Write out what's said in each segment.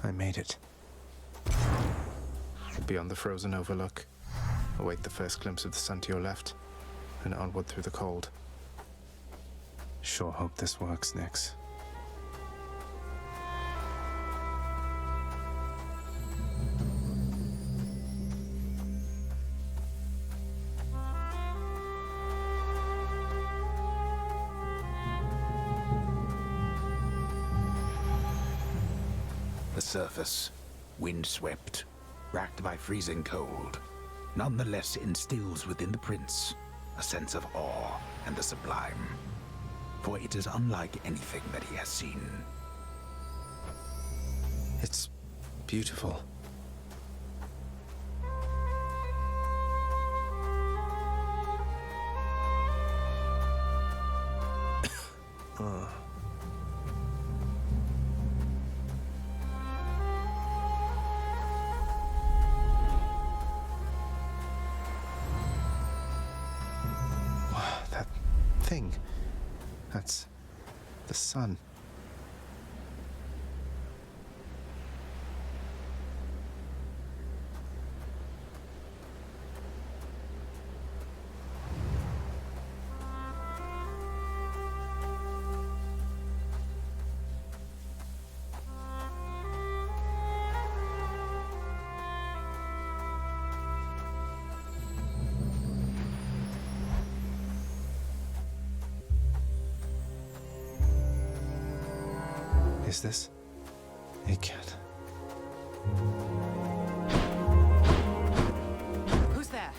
I made it. Beyond the frozen overlook, await the first glimpse of the sun to your left, and onward through the cold. Sure hope this works, Nyx. The surface, windswept, racked by freezing cold, nonetheless instills within the prince a sense of awe and the sublime, for it is unlike anything that he has seen. It's beautiful. That thing. That's the sun. Is this? It can't. Who's there?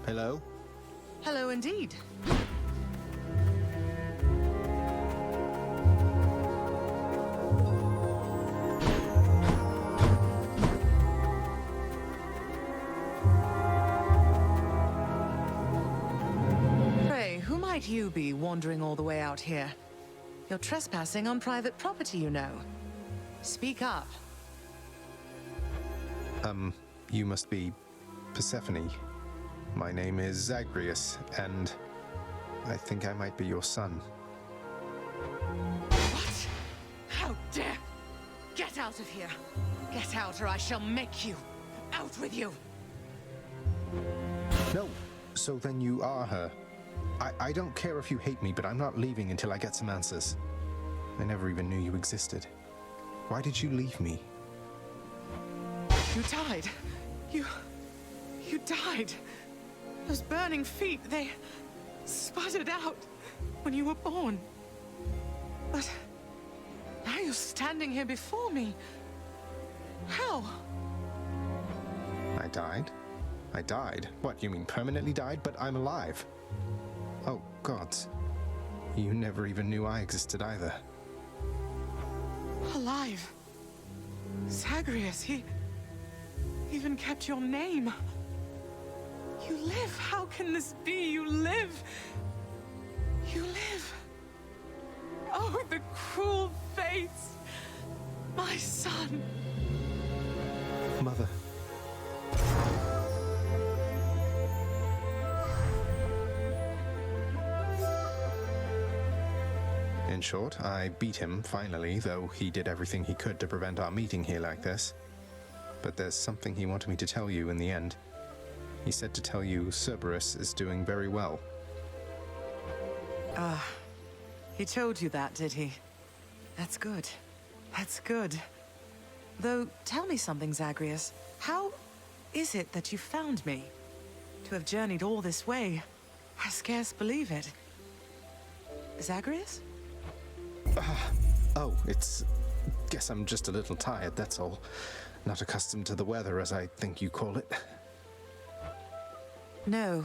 Hello? Hello indeed. Pray, who might you be wandering all the way out here? You're trespassing on private property, you know. Speak up. You must be Persephone. My name is Zagreus, and I think I might be your son. What? How dare! Get out of here! Get out or I shall make you! Out with you! No, so then you are her. I don't care if you hate me, but I'm not leaving until I get some answers. I never even knew you existed. Why did you leave me? You died. You died. Those burning feet, they sputtered out when you were born. But now you're standing here before me. How? I died? I died? What, you mean permanently died? But I'm alive. Oh, gods. You never even knew I existed either. Alive. Zagreus, he even kept your name. You live. How can this be? You live. You live. Oh, the cruel fates. My son. Mother. In short, I beat him, finally, though he did everything he could to prevent our meeting here like this. But there's something he wanted me to tell you in the end. He said to tell you Cerberus is doing very well. He told you that, did he? That's good. That's good. Though, tell me something, Zagreus. How is it that you found me? To have journeyed all this way, I scarce believe it. Zagreus? Oh, guess I'm just a little tired, that's all. Not accustomed to the weather, as I think you call it. No.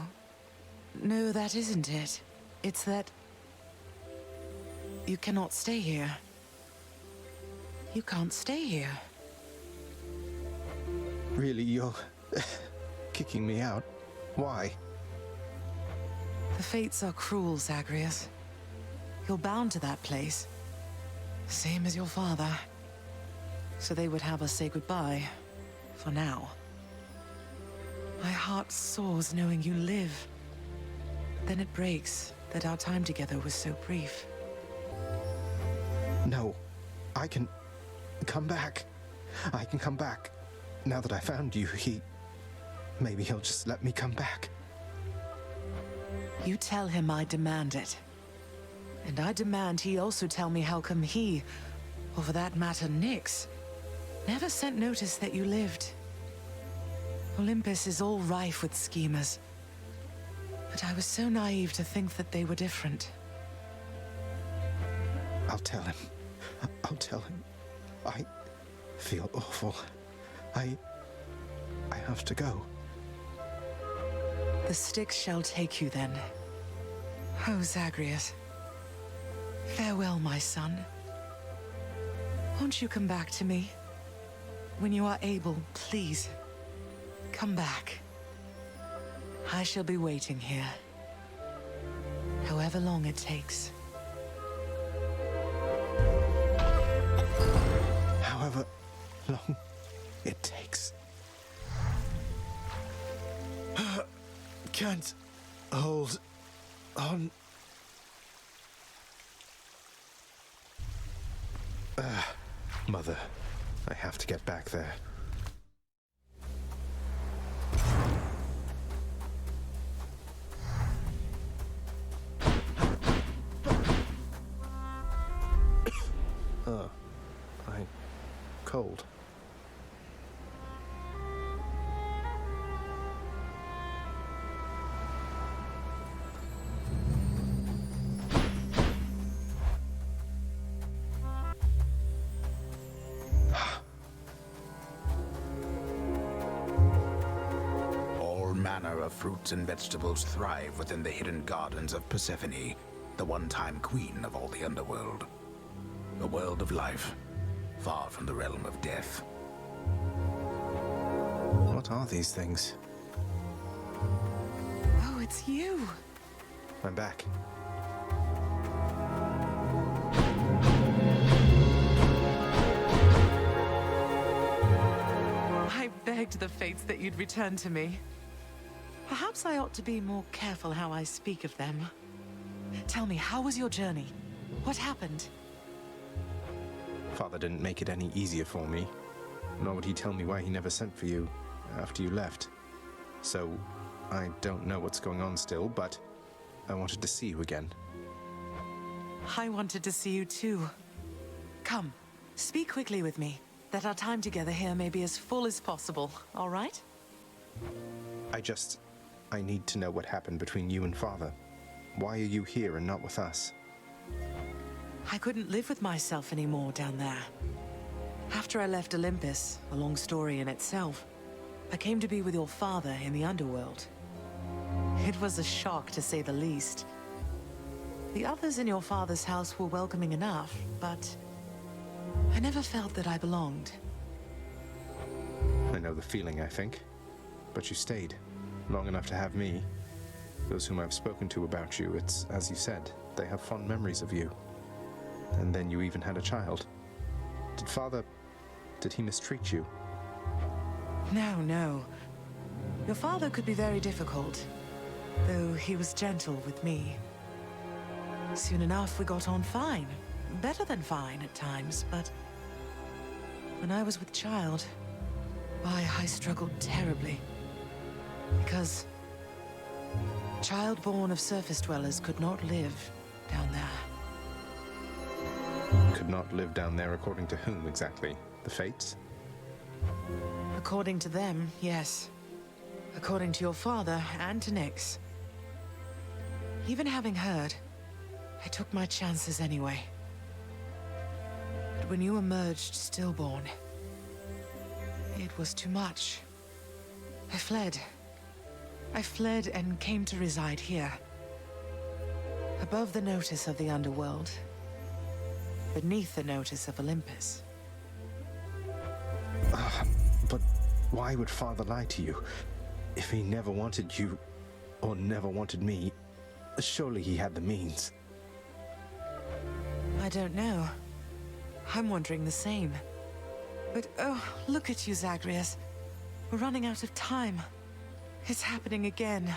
No, that isn't it. It's that you cannot stay here. You can't stay here. Really, you're kicking me out? Why? The fates are cruel, Zagreus. You're bound to that place. Same as your father. So they would have us say goodbye. For now. My heart soars knowing you live. Then it breaks that our time together was so brief. No, I can... come back. I can come back. Now that I found you, maybe he'll just let me come back. You tell him I demand it. And I demand he also tell me how come he, or for that matter Nyx, never sent notice that you lived. Olympus is all rife with schemers. But I was so naive to think that they were different. I'll tell him. I'll tell him. I feel awful. I have to go. The Styx shall take you then. Oh, Zagreus. Farewell, my son. Won't you come back to me? When you are able, please. Come back. I shall be waiting here. However long it takes. However long it takes. Can't hold on. Mother, I have to get back there. I'm cold. Fruits and vegetables thrive within the hidden gardens of Persephone, the one-time queen of all the Underworld. A world of life, far from the realm of death. What are these things? Oh, it's you. I'm back. I begged the fates that you'd return to me. Perhaps I ought to be more careful how I speak of them. Tell me, how was your journey? What happened? Father didn't make it any easier for me, nor would he tell me why he never sent for you after you left. So, I don't know what's going on still, but I wanted to see you again. I wanted to see you too. Come, speak quickly with me, that our time together here may be as full as possible, all right? I need to know what happened between you and Father. Why are you here and not with us? I couldn't live with myself anymore down there. After I left Olympus, a long story in itself, I came to be with your father in the Underworld. It was a shock, to say the least. The others in your father's house were welcoming enough, but I never felt that I belonged. I know the feeling, I think. But you stayed. Long enough to have me. Those whom I've spoken to about you, it's as you said, they have fond memories of you. And then you even had a child. Did he mistreat you? No. Your father could be very difficult, though he was gentle with me. Soon enough, we got on fine. Better than fine at times, but when I was with child, why, I struggled terribly. Because child born of surface dwellers could not live down there. Could not live down there according to whom exactly? The fates? According to them, yes. According to your father and to Nyx. Even having heard, I took my chances anyway. But when you emerged stillborn, it was too much. I fled and came to reside here. Above the notice of the Underworld. Beneath the notice of Olympus. But why would Father lie to you? If he never wanted you, or never wanted me, surely he had the means. I don't know. I'm wondering the same. But oh, look at you, Zagreus. We're running out of time. It's happening again.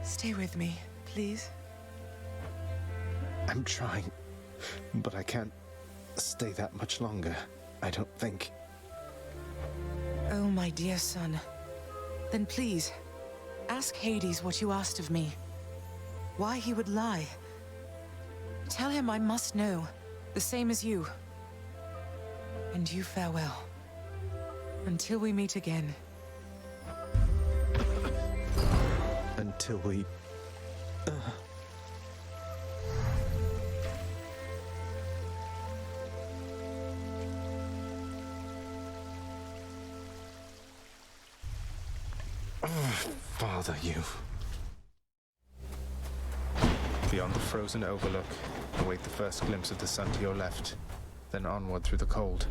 Stay with me, please. I'm trying, but I can't stay that much longer, I don't think. Oh, my dear son. Then please, ask Hades what you asked of me. Why he would lie. Tell him I must know, the same as you. And you farewell. Until we meet again. Until we... Father, you... Beyond the frozen overlook, await the first glimpse of the sun to your left, then onward through the cold.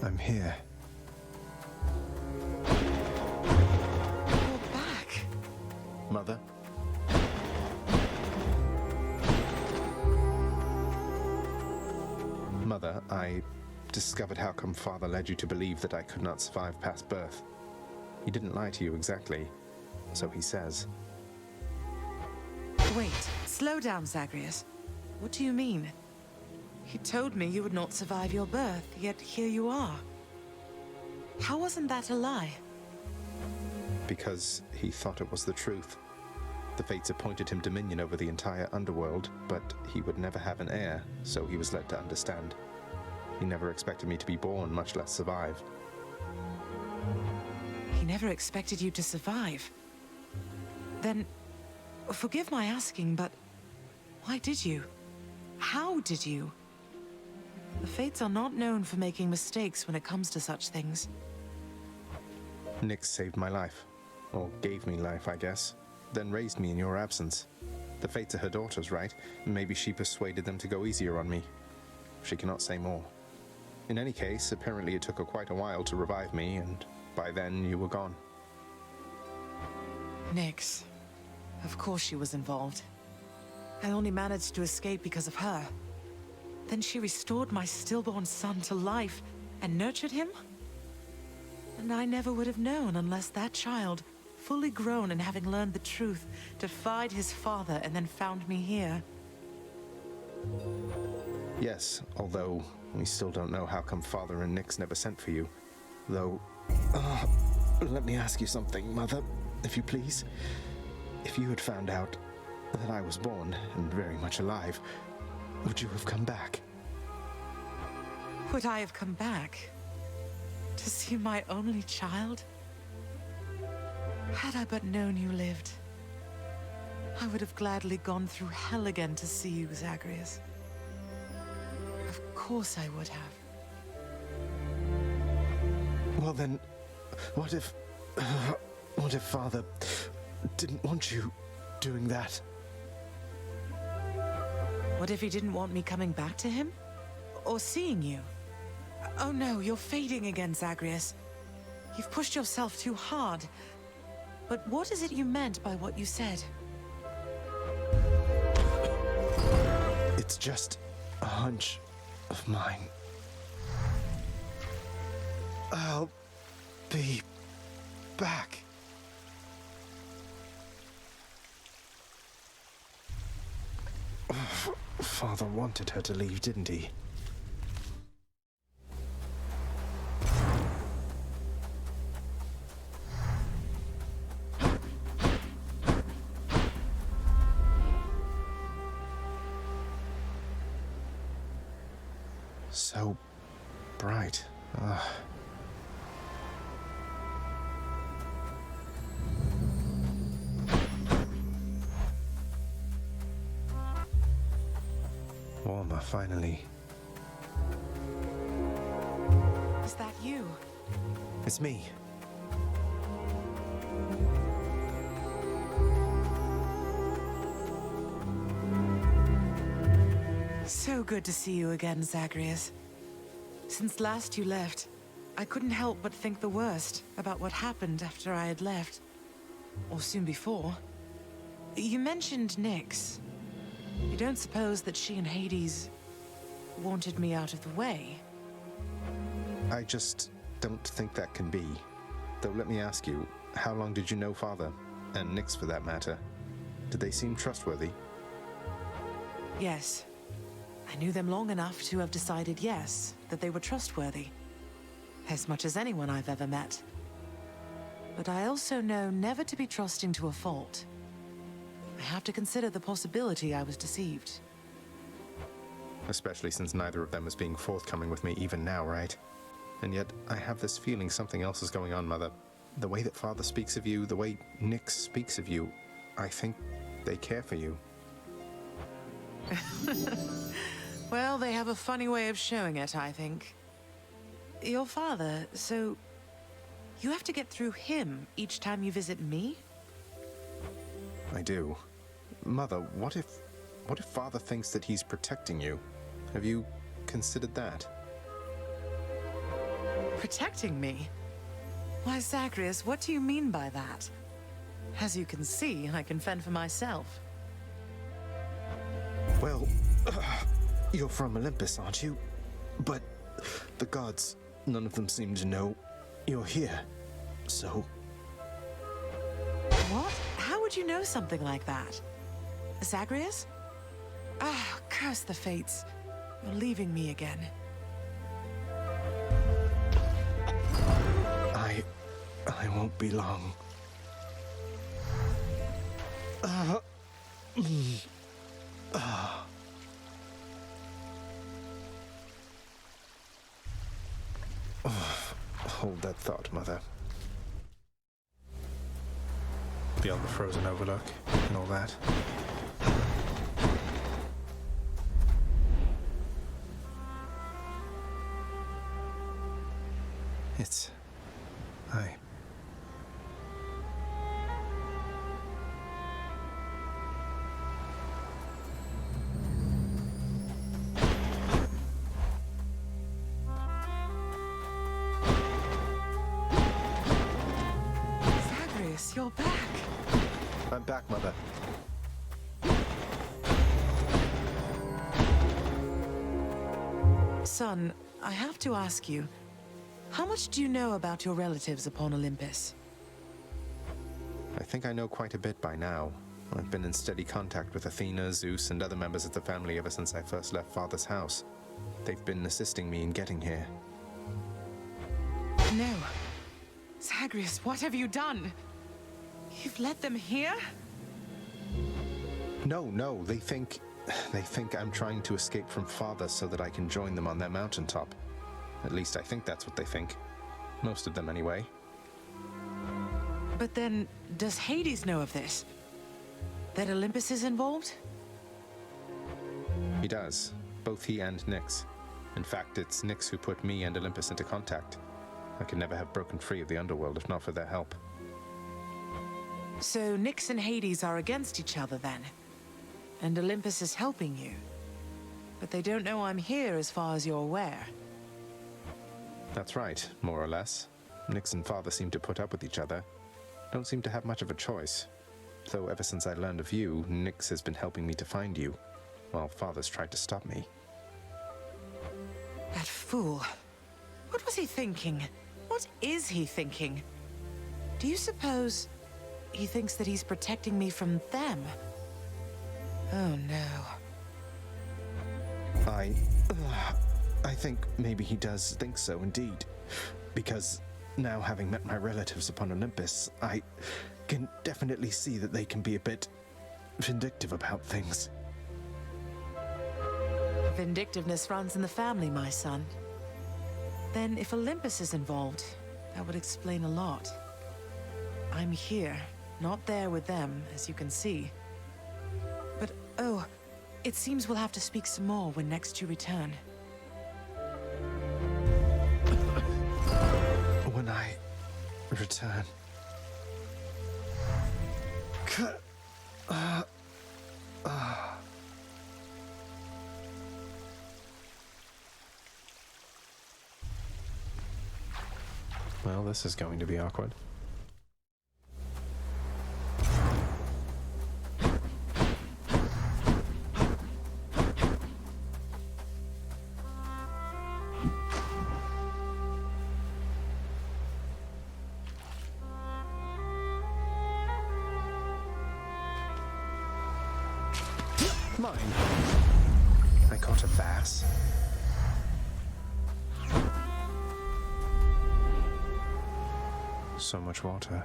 I'm here. You're back. Mother? Mother, I discovered how come Father led you to believe that I could not survive past birth. He didn't lie to you exactly, so he says. Wait, slow down, Zagreus. What do you mean? He told me you would not survive your birth, yet here you are. How wasn't that a lie? Because he thought it was the truth. The fates appointed him dominion over the entire Underworld, but he would never have an heir, so he was led to understand. He never expected me to be born, much less survive. He never expected you to survive. Then, forgive my asking, but why did you? How did you? The fates are not known for making mistakes when it comes to such things. Nyx saved my life. Or gave me life, I guess. Then raised me in your absence. The fates are her daughters, right? Maybe she persuaded them to go easier on me. She cannot say more. In any case, apparently it took her quite a while to revive me, and by then you were gone. Nyx. Of course she was involved. I only managed to escape because of her. Then she restored my stillborn son to life and nurtured him? And I never would have known unless that child, fully grown and having learned the truth, defied his father and then found me here. Yes, although we still don't know how come Father and Nyx never sent for you. Though, let me ask you something, Mother, if you please. If you had found out that I was born and very much alive, would you have come back? Would I have come back? To see my only child? Had I but known you lived, I would have gladly gone through hell again to see you, Zagreus. Of course I would have. Well then, what if Father didn't want you doing that? What if he didn't want me coming back to him? Or seeing you? Oh no, you're fading again, Zagreus. You've pushed yourself too hard. But what is it you meant by what you said? It's just a hunch of mine. I'll be back. Father wanted her to leave, didn't he? So bright. Warmer, finally. Is that you? It's me. So good to see you again, Zagreus. Since last you left, I couldn't help but think the worst about what happened after I had left. Or soon before. You mentioned Nyx. You don't suppose that she and Hades wanted me out of the way? I just don't think that can be. Though let me ask you, how long did you know Father? And Nyx for that matter. Did they seem trustworthy? Yes. I knew them long enough to have decided, yes, that they were trustworthy. As much as anyone I've ever met. But I also know never to be trusting to a fault. I have to consider the possibility I was deceived. Especially since neither of them is being forthcoming with me even now, right? And yet, I have this feeling something else is going on, Mother. The way that Father speaks of you, the way Nyx speaks of you, I think they care for you. Well, they have a funny way of showing it, I think. Your father, so... you have to get through him each time you visit me? I do. Mother, what if Father thinks that he's protecting you? Have you considered that? Protecting me? Why, Zagreus, what do you mean by that? As you can see, I can fend for myself. Well, you're from Olympus, aren't you? But the gods, none of them seem to know you're here, so... What? How would you know something like that? Zagreus? Ah, curse the fates. You're leaving me again. I won't be long. Hold that thought, Mother. Beyond the frozen overlook and all that. Zagreus, you're back. I'm back, Mother. Son, I have to ask you, how much do you know about your relatives upon Olympus? I think I know quite a bit by now. I've been in steady contact with Athena, Zeus, and other members of the family ever since I first left Father's house. They've been assisting me in getting here. No. Zagreus, what have you done? You've let them here? No, they think I'm trying to escape from Father so that I can join them on their mountaintop. At least I think that's what they think. Most of them, anyway. But then, does Hades know of this? That Olympus is involved? He does. Both he and Nyx. In fact, it's Nyx who put me and Olympus into contact. I could never have broken free of the Underworld if not for their help. So Nyx and Hades are against each other then? And Olympus is helping you? But they don't know I'm here as far as you're aware. That's right, more or less. Nyx and Father seem to put up with each other. Don't seem to have much of a choice. Though ever since I learned of you, Nyx has been helping me to find you, while Father's tried to stop me. That fool. What was he thinking? What is he thinking? Do you suppose he thinks that he's protecting me from them? Oh no. I think maybe he does think so indeed. Because now having met my relatives upon Olympus, I can definitely see that they can be a bit vindictive about things. Vindictiveness runs in the family, my son. Then if Olympus is involved, that would explain a lot. I'm here, not there with them, as you can see. But, oh, it seems we'll have to speak some more when next you return. When I return... Well, this is going to be awkward. Mine. I caught a bass. So much water.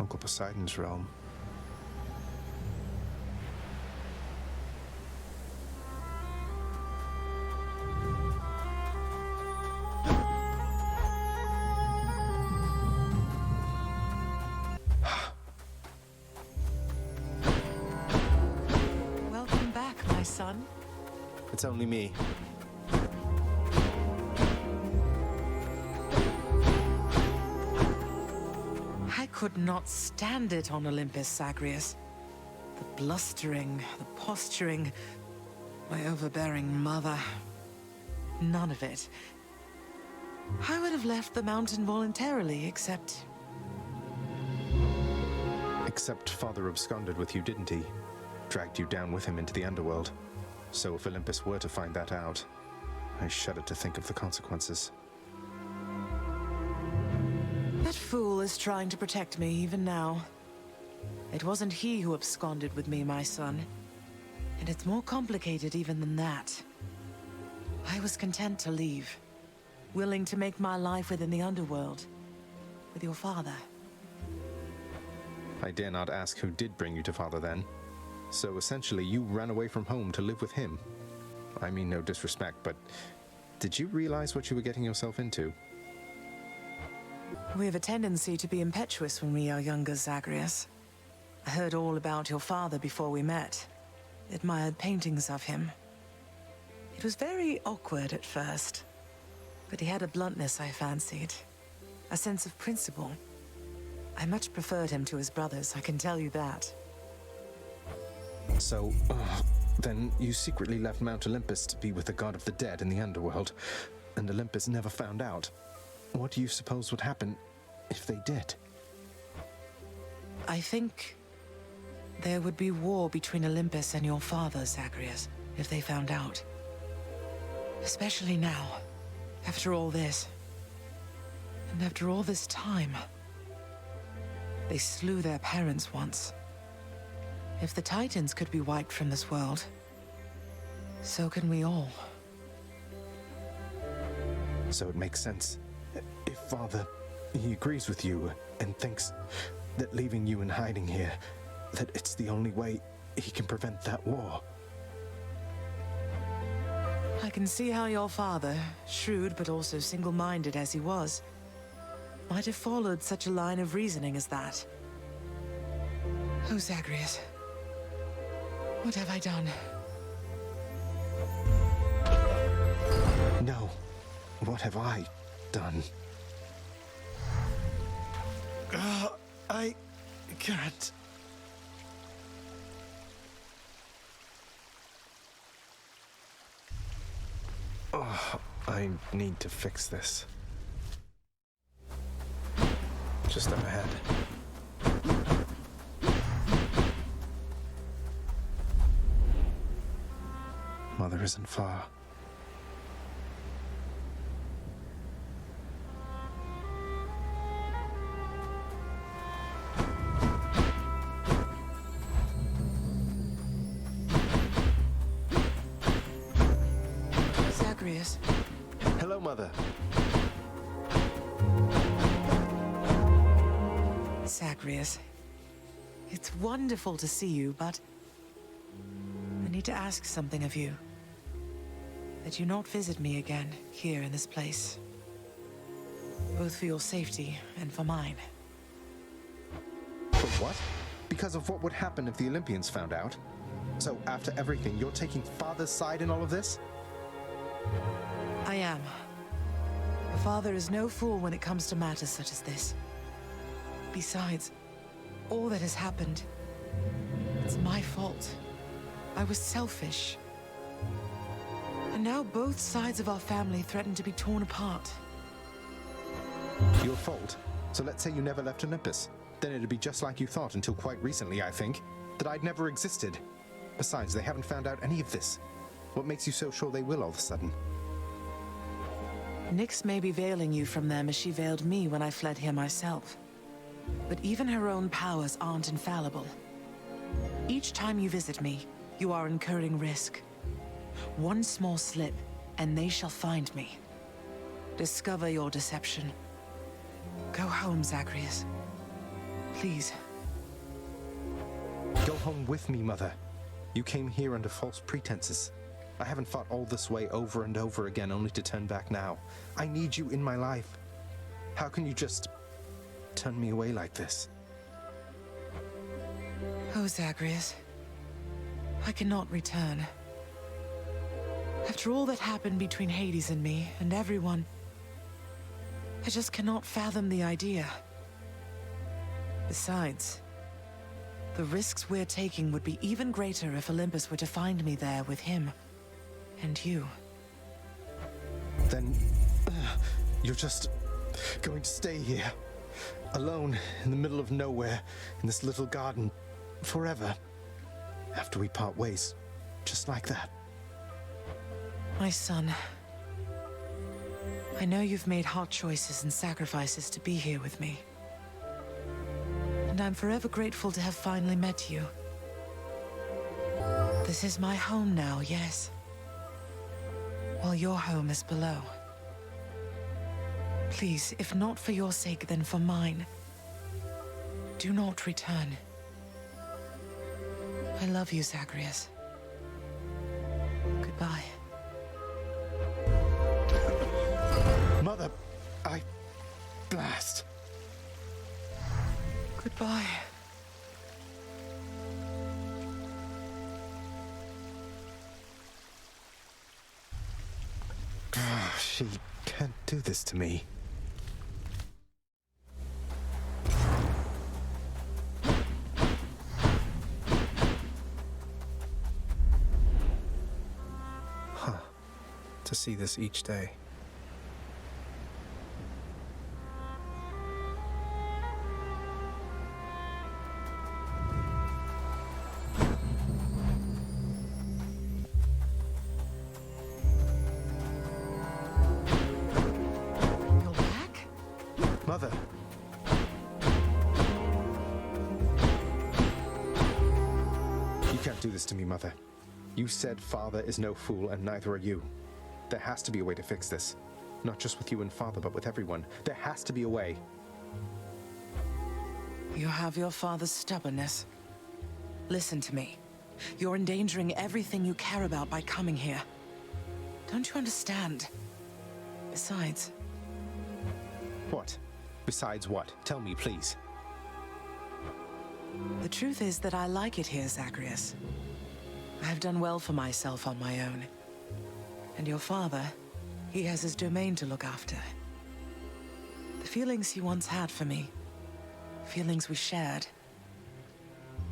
Uncle Poseidon's realm. Welcome back, my son. It's only me. I could not stand it on Olympus, Zagreus. The blustering, the posturing, my overbearing mother. None of it. I would have left the mountain voluntarily, except... Except Father absconded with you, didn't he? Dragged you down with him into the Underworld. So if Olympus were to find that out, I shudder to think of the consequences. That fool is trying to protect me even now. It wasn't he who absconded with me, my son. And it's more complicated even than that. I was content to leave, willing to make my life within the Underworld, with your father. I dare not ask who did bring you to Father then. So essentially, you ran away from home to live with him. I mean no disrespect, but did you realize what you were getting yourself into? We have a tendency to be impetuous when we are younger, Zagreus. I heard all about your father before we met. Admired paintings of him. It was very awkward at first, but he had a bluntness I fancied. A sense of principle. I much preferred him to his brothers, I can tell you that. So, then you secretly left Mount Olympus to be with the god of the dead in the Underworld, and Olympus never found out. What do you suppose would happen if they did? I think there would be war between Olympus and your father, Zagreus, if they found out. Especially now, after all this. And after all this time. They slew their parents once. If the Titans could be wiped from this world, so can we all. So it makes sense. If Father, he agrees with you and thinks that leaving you in hiding here, that it's the only way he can prevent that war. I can see how your father, shrewd but also single-minded as he was, might have followed such a line of reasoning as that. Oh, Zagreus. What have I done? No. What have I done? I can't. Oh, I need to fix this. Just up ahead. Mother isn't far. Zagreus. Hello, Mother. Zagreus. It's wonderful to see you, but I need to ask something of you. That you not visit me again here in this place. Both for your safety and for mine. For what? Because of what would happen if the Olympians found out? So after everything, you're taking Father's side in all of this? I am. Your father is no fool when it comes to matters such as this. Besides, all that has happened, it's my fault. I was selfish. And now both sides of our family threaten to be torn apart. Your fault? So let's say you never left Olympus. Then it'd be just like you thought until quite recently, I think. That I'd never existed. Besides, they haven't found out any of this. What makes you so sure they will all of a sudden? Nyx may be veiling you from them as she veiled me when I fled here myself. But even her own powers aren't infallible. Each time you visit me, you are incurring risk. One small slip, and they shall find me. Discover your deception. Go home, Zagreus. Please. Go home with me, Mother. You came here under false pretenses. I haven't fought all this way over and over again only to turn back now. I need you in my life. How can you just turn me away like this? Oh, Zagreus. I cannot return. After all that happened between Hades and me, and everyone, I just cannot fathom the idea. Besides, the risks we're taking would be even greater if Olympus were to find me there with him. And you. Then, you're just going to stay here, alone in the middle of nowhere, in this little garden, forever, after we part ways, just like that. My son, I know you've made hard choices and sacrifices to be here with me. And I'm forever grateful to have finally met you. This is my home now, yes. While your home is below. Please, if not for your sake, then for mine, do not return. I love you, Zagreus. Goodbye. Mother, blast. Goodbye. She can't do this to me. To see this each day. You're back? Mother. You can't do this to me, Mother. You said Father is no fool, and neither are you. There has to be a way to fix this. Not just with you and Father, but with everyone. There has to be a way. You have your father's stubbornness. Listen to me. You're endangering everything you care about by coming here. Don't you understand? Besides... What? Besides what? Tell me, please. The truth is that I like it here, Zagreus. I have done well for myself on my own. And your father, he has his domain to look after. The feelings he once had for me, feelings we shared,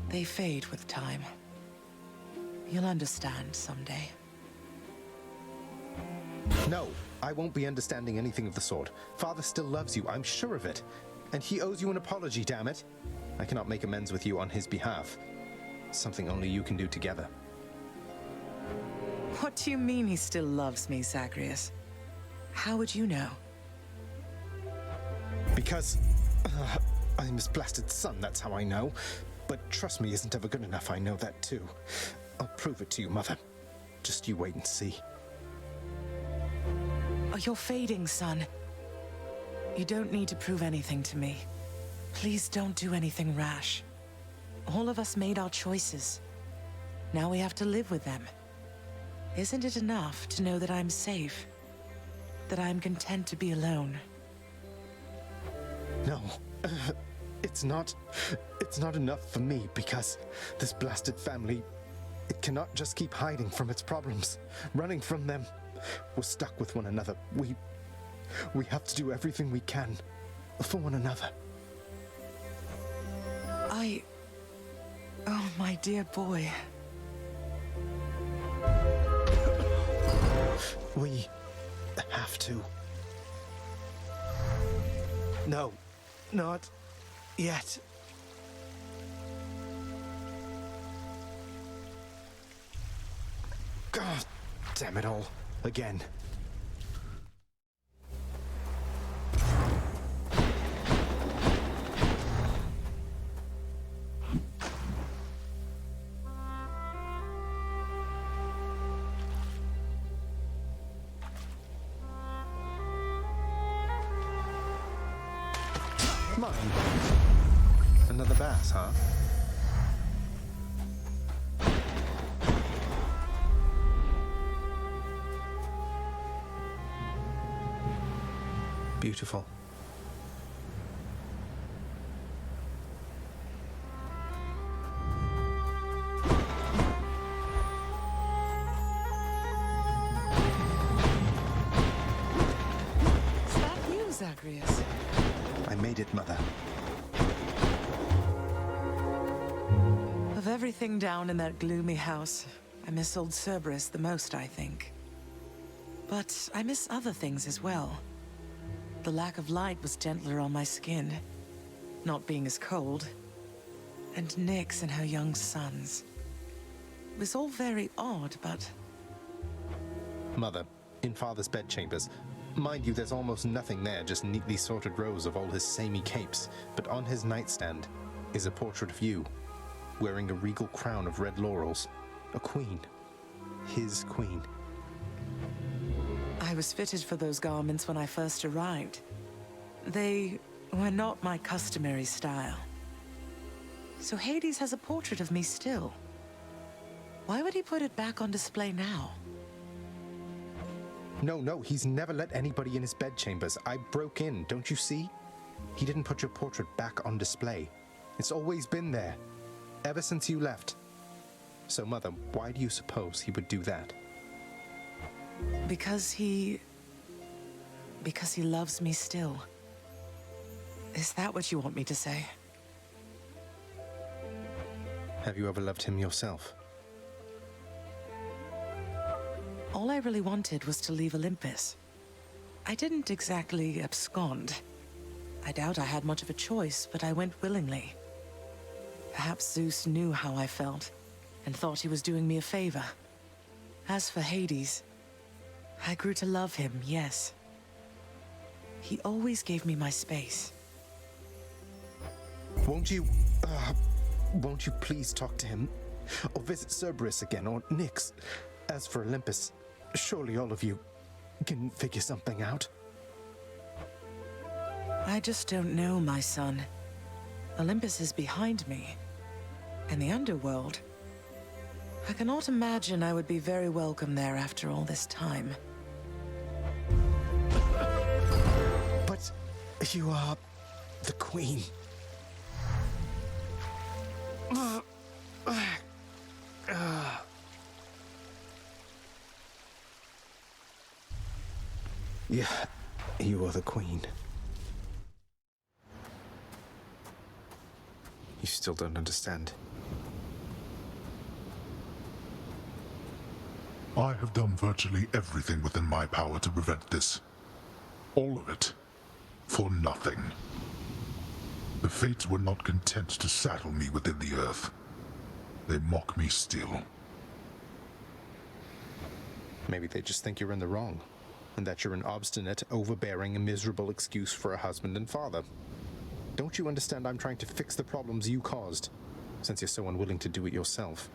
they fade with time. You'll understand someday. No, I won't be understanding anything of the sort. Father still loves you, I'm sure of it. And he owes you an apology, damn it. I cannot make amends with you on his behalf. Something only you can do together. What do you mean he still loves me, Zagreus? How would you know? Because I'm his blasted son, that's how I know. But trust me isn't ever good enough, I know that too. I'll prove it to you, Mother. Just you wait and see. Oh, you're fading, son. You don't need to prove anything to me. Please don't do anything rash. All of us made our choices. Now we have to live with them. Isn't it enough to know that I'm safe? That I'm content to be alone? No, it's not enough for me because this blasted family, it cannot just keep hiding from its problems, running from them. We're stuck with one another. We have to do everything we can for one another. Oh, my dear boy. We have to. No, not yet. God damn it all. Again. Mine? Another bass, huh? Beautiful. Is that you, Zagreus? I made it, Mother. Of everything down in that gloomy house, I miss old Cerberus the most, I think. But I miss other things as well. The lack of light was gentler on my skin, not being as cold. And Nyx and her young sons. It was all very odd, but... Mother, in Father's bedchambers. Mind you, there's almost nothing there, just neatly sorted rows of all his samey capes. But on his nightstand is a portrait of you, wearing a regal crown of red laurels. A queen. His queen. I was fitted for those garments when I first arrived. They were not my customary style. So Hades has a portrait of me still. Why would he put it back on display now? No, he's never let anybody in his bedchambers. I broke in, don't you see? He didn't put your portrait back on display. It's always been there, ever since you left. So, Mother, why do you suppose he would do that? Because he loves me still. Is that what you want me to say? Have you ever loved him yourself? All I really wanted was to leave Olympus. I didn't exactly abscond. I doubt I had much of a choice, but I went willingly. Perhaps Zeus knew how I felt, and thought he was doing me a favor. As for Hades, I grew to love him, yes. He always gave me my space. Won't you please talk to him? Or visit Cerberus again, or Nyx? As for Olympus, surely all of you can figure something out. I just don't know, my son. Olympus is behind me. And the Underworld. I cannot imagine I would be very welcome there after all this time. But you are the queen. Yeah, you are the queen. You still don't understand. I have done virtually everything within my power to prevent this. All of it. For nothing. The Fates were not content to saddle me within the earth. They mock me still. Maybe they just think you're in the wrong, and that you're an obstinate, overbearing, and miserable excuse for a husband and father. Don't you understand I'm trying to fix the problems you caused, since you're so unwilling to do it yourself?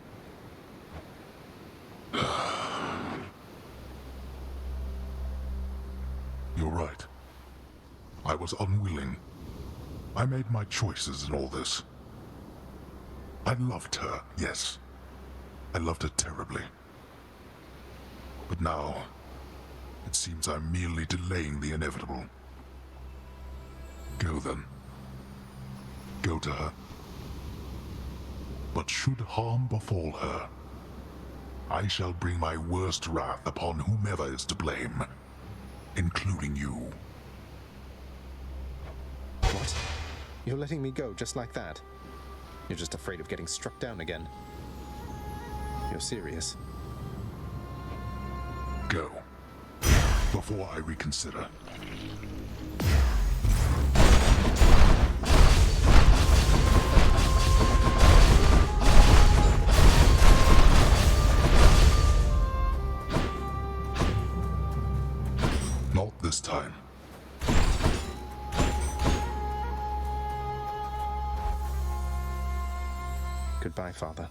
You're right. I was unwilling. I made my choices in all this. I loved her, yes. I loved her terribly. But now, it seems I'm merely delaying the inevitable. Go then. Go to her. But should harm befall her, I shall bring my worst wrath upon whomever is to blame, including you. What? You're letting me go just like that? You're just afraid of getting struck down again. You're serious? Go. Before I reconsider. Not this time. Goodbye, Father.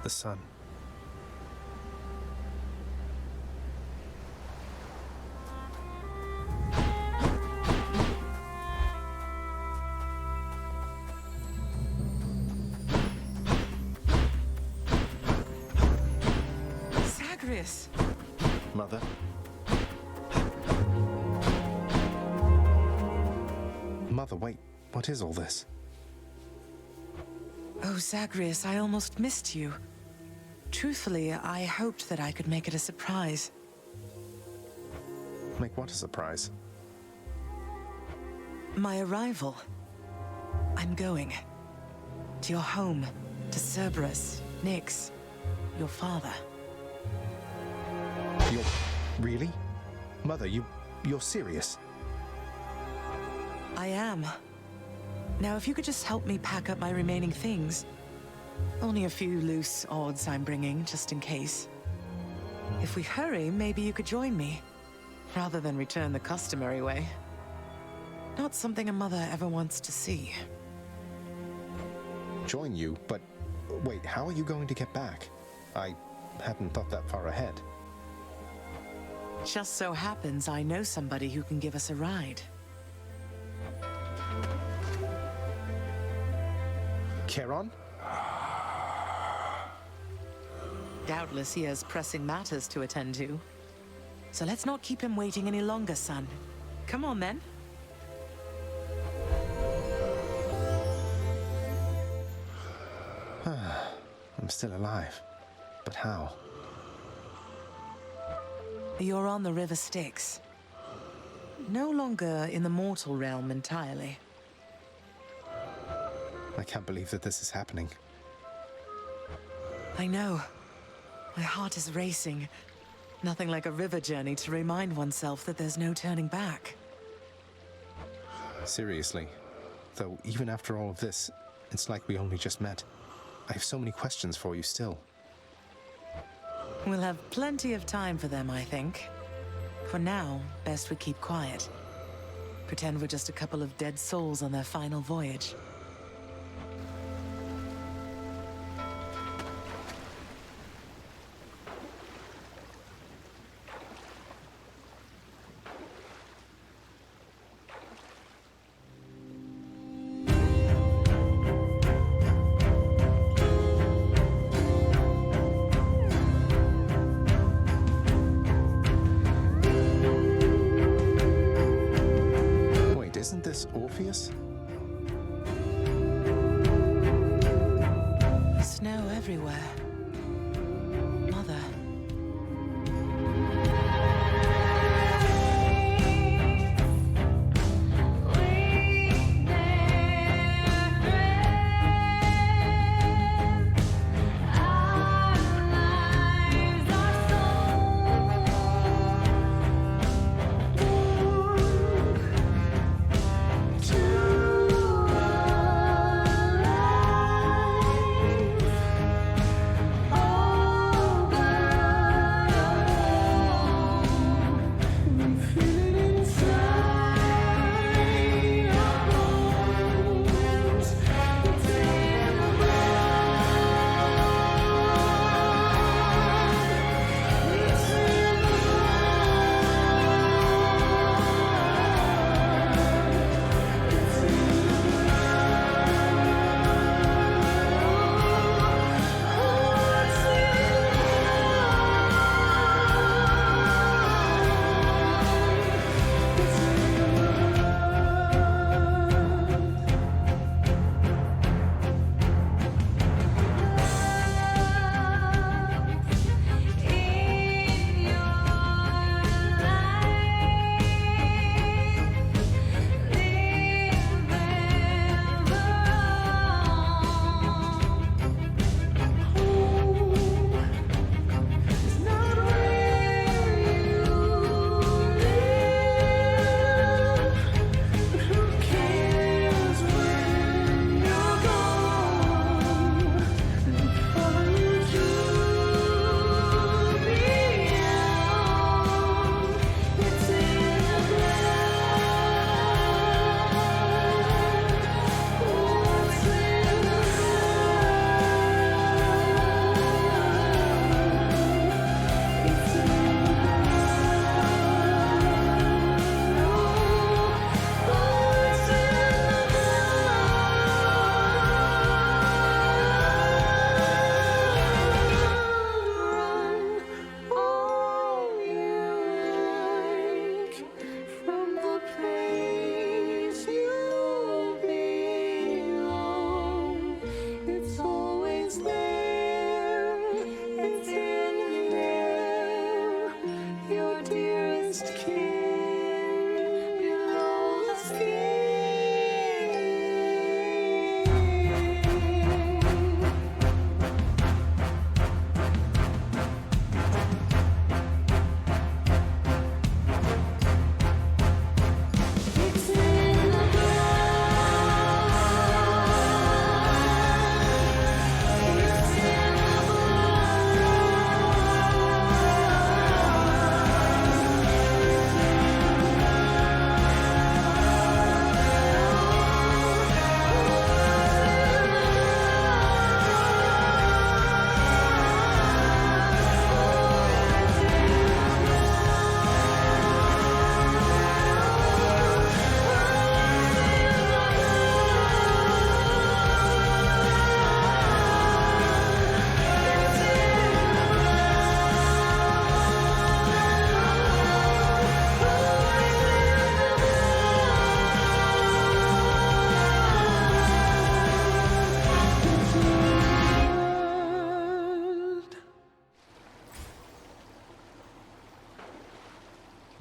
The sun. Zagreus! Mother? Mother, wait. What is all this? Oh, Zagreus, I almost missed you. Truthfully, I hoped that I could make it a surprise. Make what a surprise? My arrival. I'm going. To your home. To Cerberus, Nyx, your father. You're... really? Mother, you're serious? I am. Now, if you could just help me pack up my remaining things. Only a few loose odds I'm bringing, just in case. If we hurry, maybe you could join me, rather than return the customary way. Not something a mother ever wants to see. Join you? But wait, how are you going to get back? I hadn't thought that far ahead. Just so happens I know somebody who can give us a ride. Charon? Doubtless he has pressing matters to attend to. So let's not keep him waiting any longer, son. Come on, then. I'm still alive. But how? You're on the River Styx. No longer in the mortal realm entirely. I can't believe that this is happening. I know. My heart is racing. Nothing like a river journey to remind oneself that there's no turning back. Seriously. Though, even after all of this, it's like we only just met. I have so many questions for you still. We'll have plenty of time for them, I think. For now, best we keep quiet. Pretend we're just a couple of dead souls on their final voyage. Isn't this Orpheus? Snow everywhere. Mother.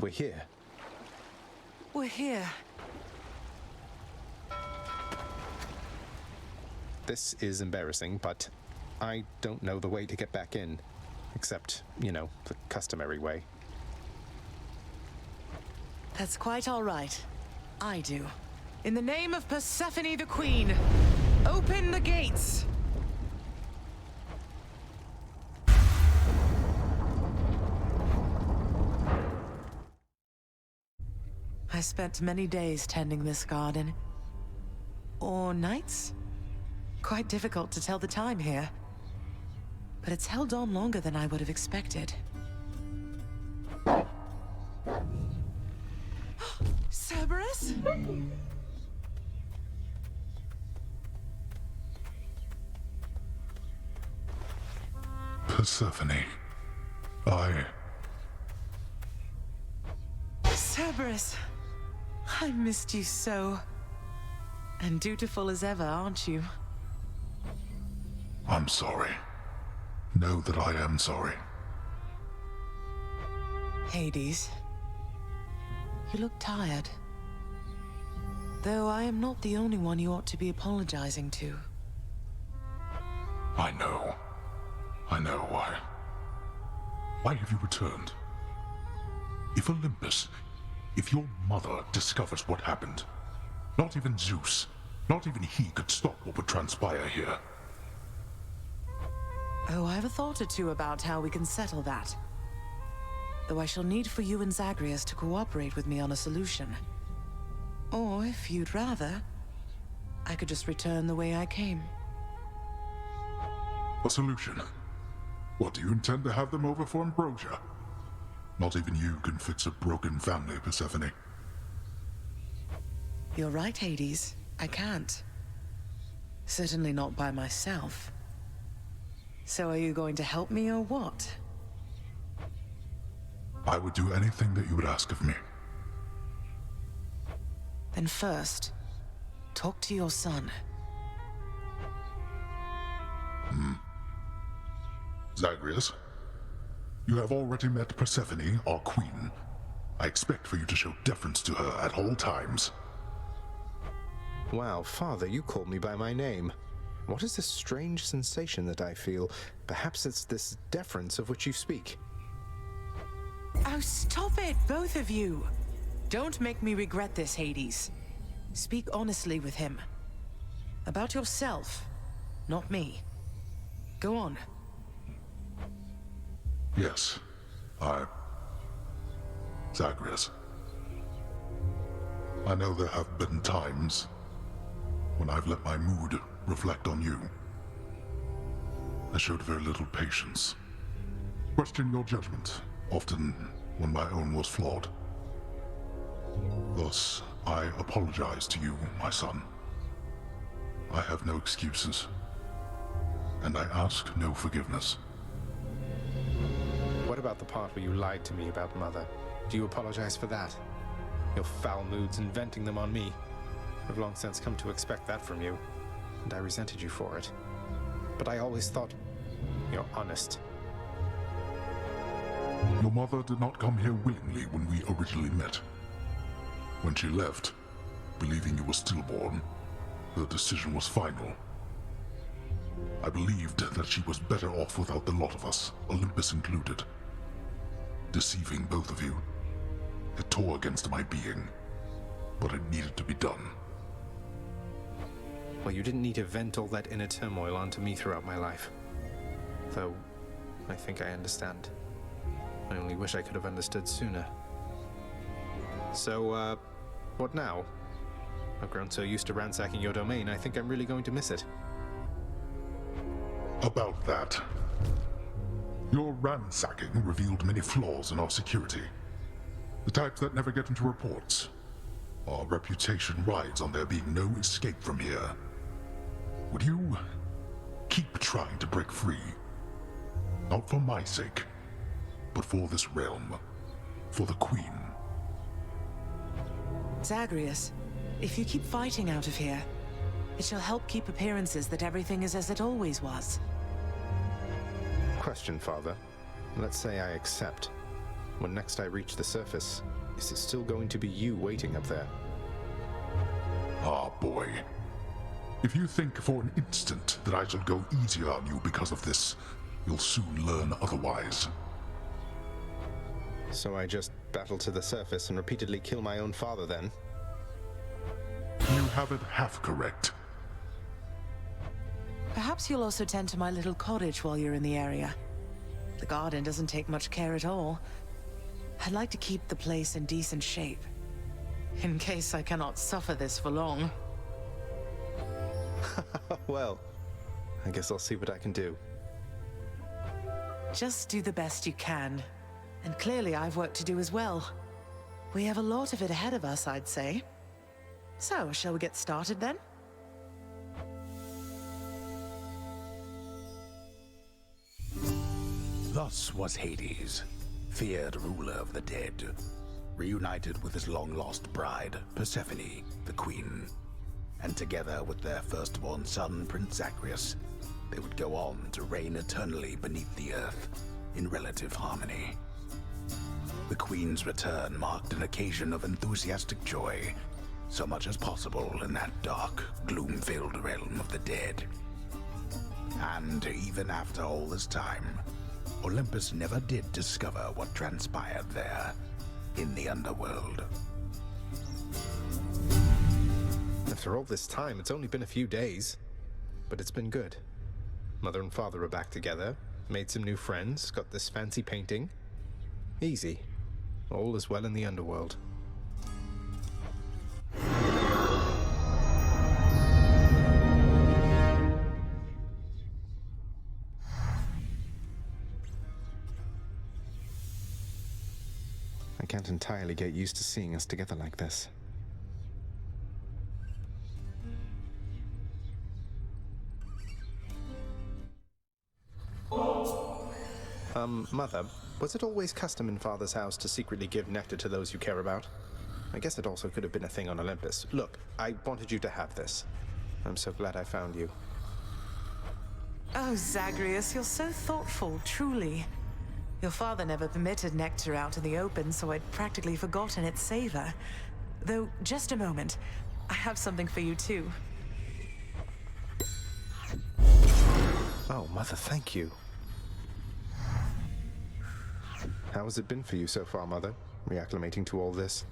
we're here. We're here. This is embarrassing, but I don't know the way to get back in. Except, you know, the customary way. That's quite all right. I do. In the name of Persephone the Queen, open the gates! I spent many days tending this garden. Or nights? Quite difficult to tell the time here. But it's held on longer than I would have expected. Cerberus? Persephone. Cerberus, I missed you so. And dutiful as ever, aren't you? I'm sorry. Know that I am sorry. Hades, you look tired. Though I am not the only one you ought to be apologizing to. I know. I know why. Why have you returned? If Olympus, if your mother discovers what happened, not even Zeus, not even he could stop what would transpire here. Oh, I have a thought or two about how we can settle that. Though I shall need for you and Zagreus to cooperate with me on a solution. Or, if you'd rather, I could just return the way I came. A solution? What, do you intend to have them over for ambrosia? Not even you can fix a broken family, Persephone. You're right, Hades. I can't. Certainly not by myself. So are you going to help me or what? I would do anything that you would ask of me. Then first, talk to your son. Zagreus, you have already met Persephone, our queen. I expect for you to show deference to her at all times. Wow, Father, you called me by my name. What is this strange sensation that I feel? Perhaps it's this deference of which you speak. Oh, stop it, both of you! Don't make me regret this, Hades. Speak honestly with him. About yourself, not me. Go on. Yes, Zagreus. I know there have been times when I've let my mood reflect on you. I showed very little patience. Questioned your judgment, often when my own was flawed. Thus, I apologize to you, my son. I have no excuses, and I ask no forgiveness. What about the part where you lied to me about Mother? Do you apologize for that? Your foul moods and venting them on me. I've long since come to expect that from you, and I resented you for it. But I always thought you're honest. Your mother did not come here willingly when we originally met. When she left, believing you were stillborn, her decision was final. I believed that she was better off without the lot of us, Olympus included. Deceiving both of you, it tore against my being, but it needed to be done. Well, you didn't need to vent all that inner turmoil onto me throughout my life. Though, I think I understand. I only wish I could have understood sooner. So, what now? I've grown so used to ransacking your domain, I think I'm really going to miss it. About that. Your ransacking revealed many flaws in our security. The types that never get into reports. Our reputation rides on there being no escape from here. Would you keep trying to break free? Not for my sake, but for this realm. For the Queen. Zagreus, if you keep fighting out of here, it shall help keep appearances that everything is as it always was. Question, Father. Let's say I accept. When next I reach the surface, is it still going to be you waiting up there? Ah, boy. If you think for an instant that I shall go easier on you because of this, you'll soon learn otherwise. So I just battle to the surface and repeatedly kill my own father then? You have it half correct. Perhaps you'll also tend to my little cottage while you're in the area. The garden doesn't take much care at all. I'd like to keep the place in decent shape, in case I cannot suffer this for long. Well, I guess I'll see what I can do. Just do the best you can. And clearly I've work to do as well. We have a lot of it ahead of us, I'd say. So, shall we get started then? Thus was Hades, feared ruler of the dead, reunited with his long-lost bride, Persephone, the queen. And together with their firstborn son, Prince Zagreus, they would go on to reign eternally beneath the earth, in relative harmony. The queen's return marked an occasion of enthusiastic joy, so much as possible in that dark, gloom-filled realm of the dead. And even after all this time, Olympus never did discover what transpired there, in the Underworld. After all this time, it's only been a few days. But it's been good. Mother and father are back together, made some new friends, got this fancy painting. Easy. All is well in the Underworld. I can't entirely get used to seeing us together like this. Mother, was it always custom in Father's house to secretly give nectar to those you care about? I guess it also could have been a thing on Olympus. Look, I wanted you to have this. I'm so glad I found you. Oh, Zagreus, you're so thoughtful, truly. Your father never permitted nectar out in the open, so I'd practically forgotten its savor. Though, just a moment. I have something for you, too. Oh, Mother, thank you. How has it been for you so far, Mother? Reacclimating to all this?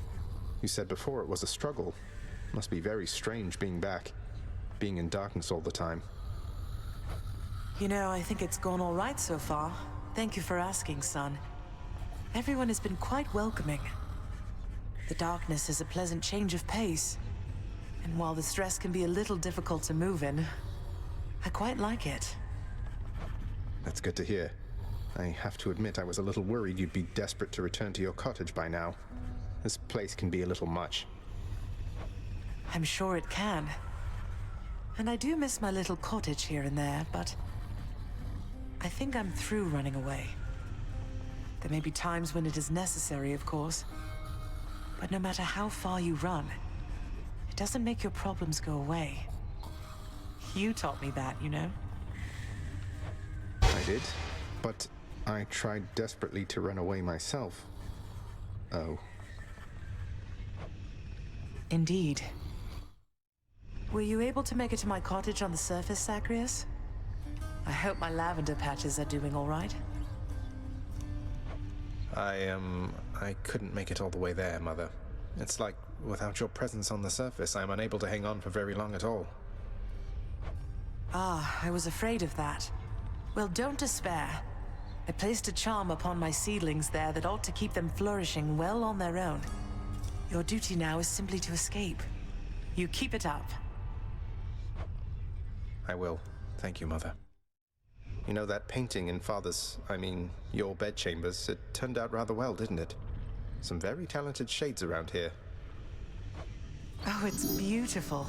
You said before it was a struggle. Must be very strange being back. Being in darkness all the time. You know, I think it's gone all right so far. Thank you for asking, son. Everyone has been quite welcoming. The darkness is a pleasant change of pace. And while the stress can be a little difficult to move in, I quite like it. That's good to hear. I have to admit I was a little worried you'd be desperate to return to your cottage by now. This place can be a little much. I'm sure it can. And I do miss my little cottage here and there, but I think I'm through running away. There may be times when it is necessary, of course. But no matter how far you run, it doesn't make your problems go away. You taught me that, you know? I did, but I tried desperately to run away myself. Oh. Indeed. Were you able to make it to my cottage on the surface, Zagreus? I hope my lavender patches are doing all right. I couldn't make it all the way there, Mother. It's like, without your presence on the surface, I'm unable to hang on for very long at all. Ah, I was afraid of that. Well, don't despair. I placed a charm upon my seedlings there that ought to keep them flourishing well on their own. Your duty now is simply to escape. You keep it up. I will. Thank you, Mother. You know, that painting in your bedchambers, it turned out rather well, didn't it? Some very talented shades around here. Oh, it's beautiful.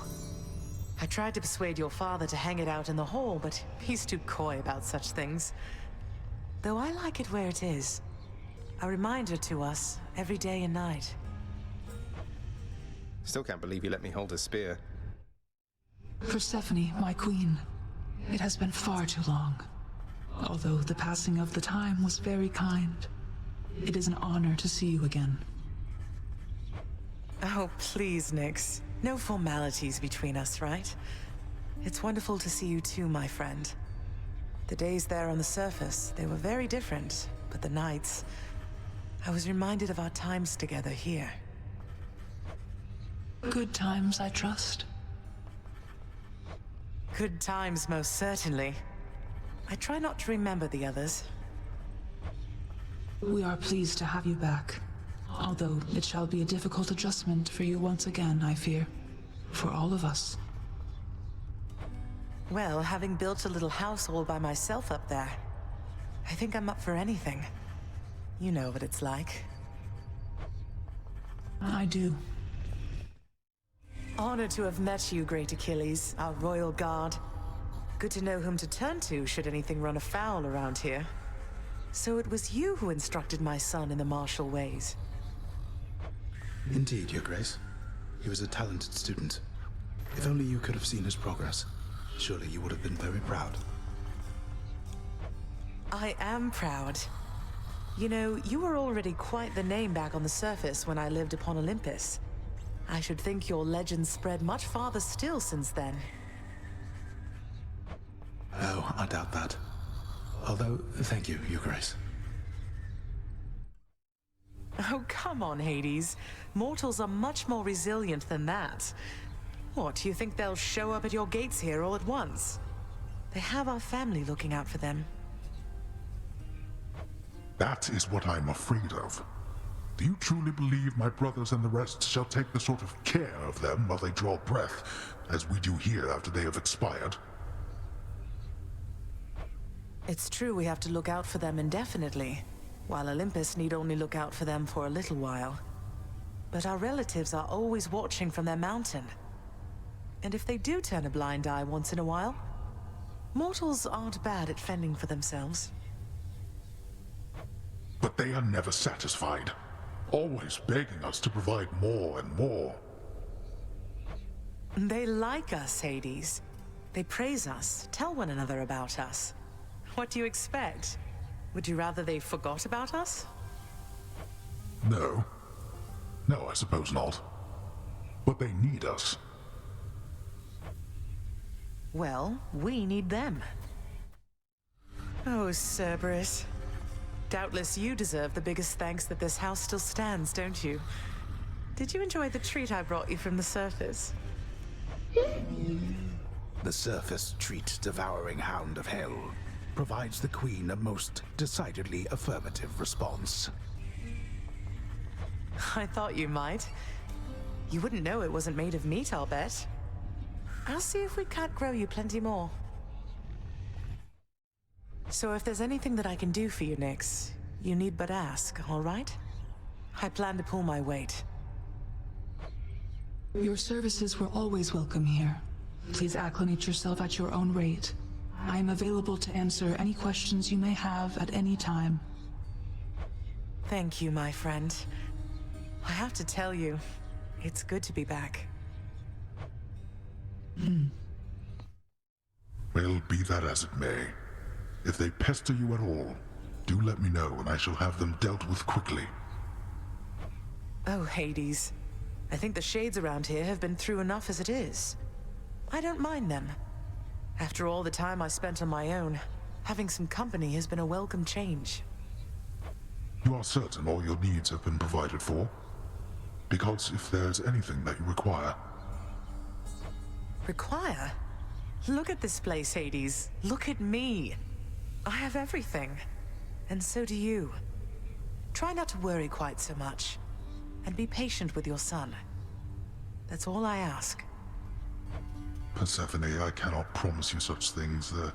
I tried to persuade your father to hang it out in the hall, but he's too coy about such things. Though I like it where it is. A reminder to us every day and night. Still can't believe you let me hold his spear. Persephone, my queen, it has been far too long. Although the passing of the time was very kind, It is an honor to see you again. Oh, please, Nyx. No formalities between us, right? It's wonderful to see you too, my friend. The days there on the surface, they were very different, but the nights... I was reminded of our times together here. Good times, I trust. Good times, most certainly. I try not to remember the others. We are pleased to have you back. Although it shall be a difficult adjustment for you once again, I fear. For all of us. Well, having built a little house all by myself up there, I think I'm up for anything. You know what it's like. I do. Honored to have met you, Great Achilles, our royal guard. Good to know whom to turn to should anything run afoul around here. So it was you who instructed my son in the martial ways. Indeed, Your Grace. He was a talented student. If only you could have seen his progress, surely you would have been very proud. I am proud. You know, you were already quite the name back on the surface when I lived upon Olympus. I should think your legend spread much farther still since then. Oh, I doubt that. Although, thank you, Your Grace. Oh, come on, Hades. Mortals are much more resilient than that. What, do you think they'll show up at your gates here all at once? They have our family looking out for them. That is what I'm afraid of. Do you truly believe my brothers and the rest shall take the sort of care of them while they draw breath, as we do here after they have expired? It's true we have to look out for them indefinitely, while Olympus need only look out for them for a little while. But our relatives are always watching from their mountain. And if they do turn a blind eye once in a while, mortals aren't bad at fending for themselves. But they are never satisfied, always begging us to provide more and more. They like us, Hades. They praise us, tell one another about us. What do you expect? Would you rather they forgot about us? No. No, I suppose not. But they need us. Well, we need them. Oh, Cerberus. Doubtless you deserve the biggest thanks that this house still stands, don't you? Did you enjoy the treat I brought you from the surface? The surface treat devouring hound of hell provides the Queen a most decidedly affirmative response. I thought you might. You wouldn't know it wasn't made of meat, I'll bet. I'll see if we can't grow you plenty more. So if there's anything that I can do for you, Nyx, you need but ask, all right? I plan to pull my weight. Your services were always welcome here. Please acclimate yourself at your own rate. I am available to answer any questions you may have at any time. Thank you, my friend. I have to tell you, it's good to be back. Well, be that as it may. If they pester you at all, do let me know and I shall have them dealt with quickly. Oh, Hades. I think the shades around here have been through enough as it is. I don't mind them. After all the time I spent on my own, having some company has been a welcome change. You are certain all your needs have been provided for? Because if there's anything that you require... Require? Look at this place, Hades. Look at me. I have everything. And so do you. Try not to worry quite so much. And be patient with your son. That's all I ask. Persephone, I cannot promise you such things. They're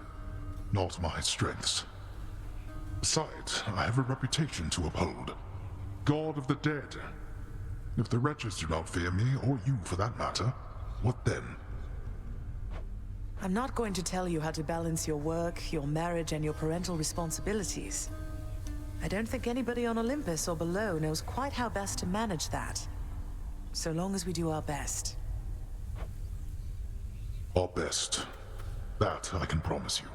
not my strengths. Besides, I have a reputation to uphold. God of the dead. If the wretches do not fear me, or you for that matter, what then? I'm not going to tell you how to balance your work, your marriage, and your parental responsibilities. I don't think anybody on Olympus or below knows quite how best to manage that. So long as we do our best. Our best. That I can promise you.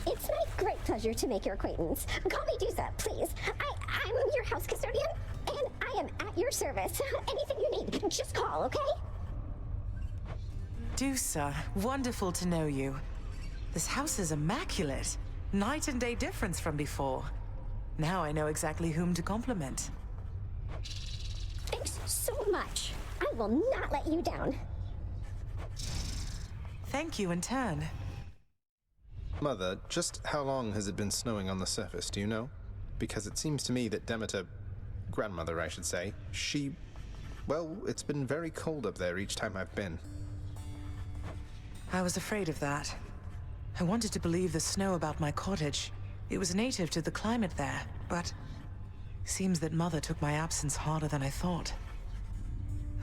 It's my great pleasure pleasure to make your acquaintance. Call me Dusa, please. I'm your house custodian, and I am at your service. Anything you need, just call, okay? Dusa, wonderful to know you. This house is immaculate. Night and day difference from before. Now I know exactly whom to compliment. Thanks so much. I will not let you down. Thank you in turn. Mother, just how long has it been snowing on the surface, do you know? Because it seems to me that Demeter, grandmother I should say, well, it's been very cold up there each time I've been. I was afraid of that. I wanted to believe the snow about my cottage. It was native to the climate there, but seems that Mother took my absence harder than I thought.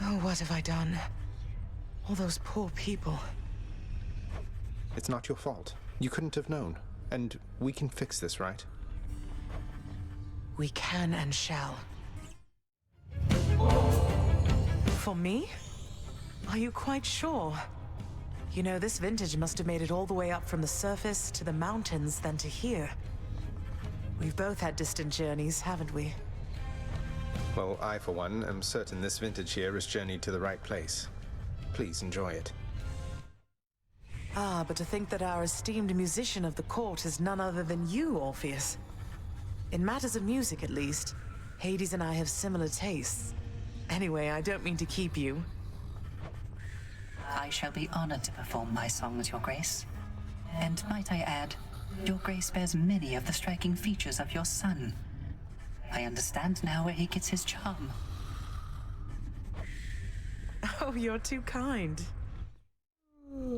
Oh, what have I done? All those poor people. It's not your fault. You couldn't have known. And we can fix this, right? We can and shall. For me? Are you quite sure? You know, this vintage must have made it all the way up from the surface to the mountains, then to here. We've both had distant journeys, haven't we? Well, I, for one, am certain this vintage here has journeyed to the right place. Please enjoy it. Ah, but to think that our esteemed musician of the court is none other than you, Orpheus. In matters of music, at least, Hades and I have similar tastes. Anyway, I don't mean to keep you. I shall be honored to perform my songs, Your Grace. And might I add, Your Grace bears many of the striking features of your son. I understand now where he gets his charm. Oh, you're too kind.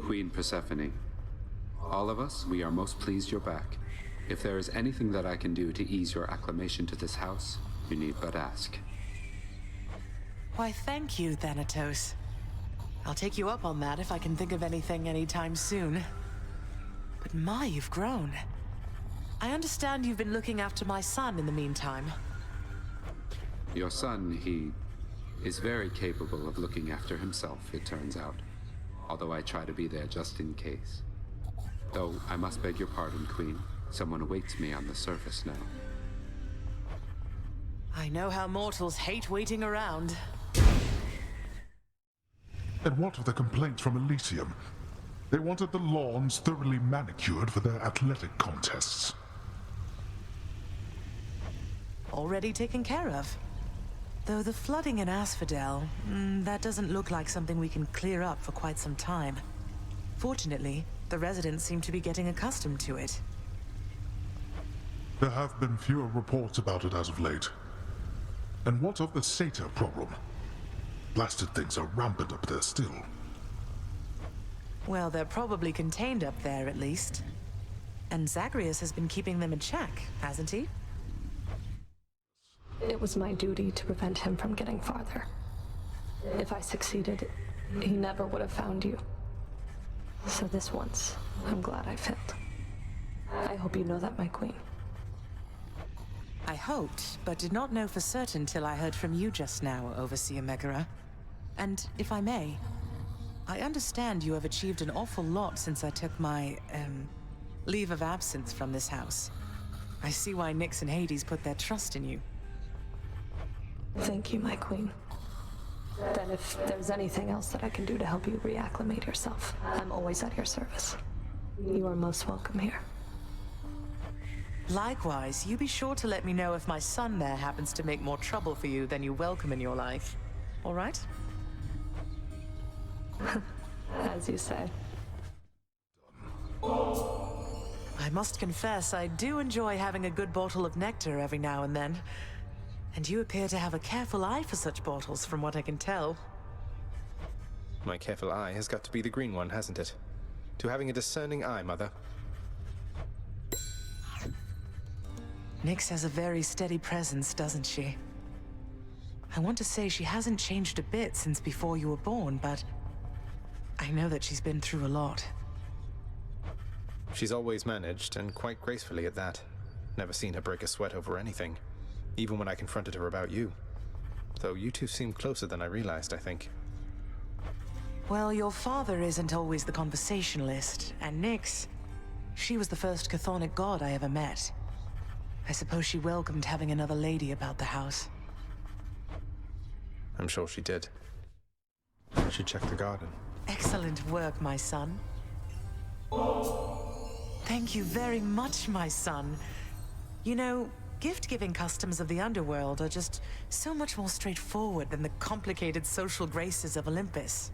Queen Persephone, all of us, we are most pleased you're back. If there is anything that I can do to ease your acclimation to this house, you need but ask. Why, thank you, Thanatos. I'll take you up on that if I can think of anything anytime soon. But my, you've grown. I understand you've been looking after my son in the meantime. Your son, he is very capable of looking after himself, it turns out. Although I try to be there just in case. Though I must beg your pardon, Queen. Someone awaits me on the surface now. I know how mortals hate waiting around. And what of the complaints from Elysium? They wanted the lawns thoroughly manicured for their athletic contests. Already taken care of. Though the flooding in Asphodel, that doesn't look like something we can clear up for quite some time. Fortunately, the residents seem to be getting accustomed to it. There have been fewer reports about it as of late. And what of the satyr problem? Blasted things are rampant up there still. Well, they're probably contained up there, at least. And Zagreus has been keeping them in check, hasn't he? It was my duty to prevent him from getting farther. If I succeeded, he never would have found you. So this once, I'm glad I failed. I hope you know that, my queen. I hoped, but did not know for certain till I heard from you just now, Overseer Megara. And if I may, I understand you have achieved an awful lot since I took my, leave of absence from this house. I see why Nyx and Hades put their trust in you. Thank you, my queen. Then if there's anything else that I can do to help you reacclimate yourself, I'm always at your service. You are most welcome here. Likewise, you be sure to let me know if my son there happens to make more trouble for you than you welcome in your life. All right? As you say. I must confess, I do enjoy having a good bottle of nectar every now and then. And you appear to have a careful eye for such bottles, from what I can tell. My careful eye has got to be the green one, hasn't it? To having a discerning eye, Mother. Nyx has a very steady presence, doesn't she? I want to say she hasn't changed a bit since before you were born, but I know that she's been through a lot. She's always managed, and quite gracefully at that. Never seen her break a sweat over anything, even when I confronted her about you. Though you two seem closer than I realized, I think. Well, your father isn't always the conversationalist, and Nyx, She was the first chthonic god I ever met. I suppose she welcomed having another lady about the house. I'm sure she did. She checked the garden. Excellent work, my son. Thank you very much, my son. You know, gift-giving customs of the Underworld are just so much more straightforward than the complicated social graces of Olympus.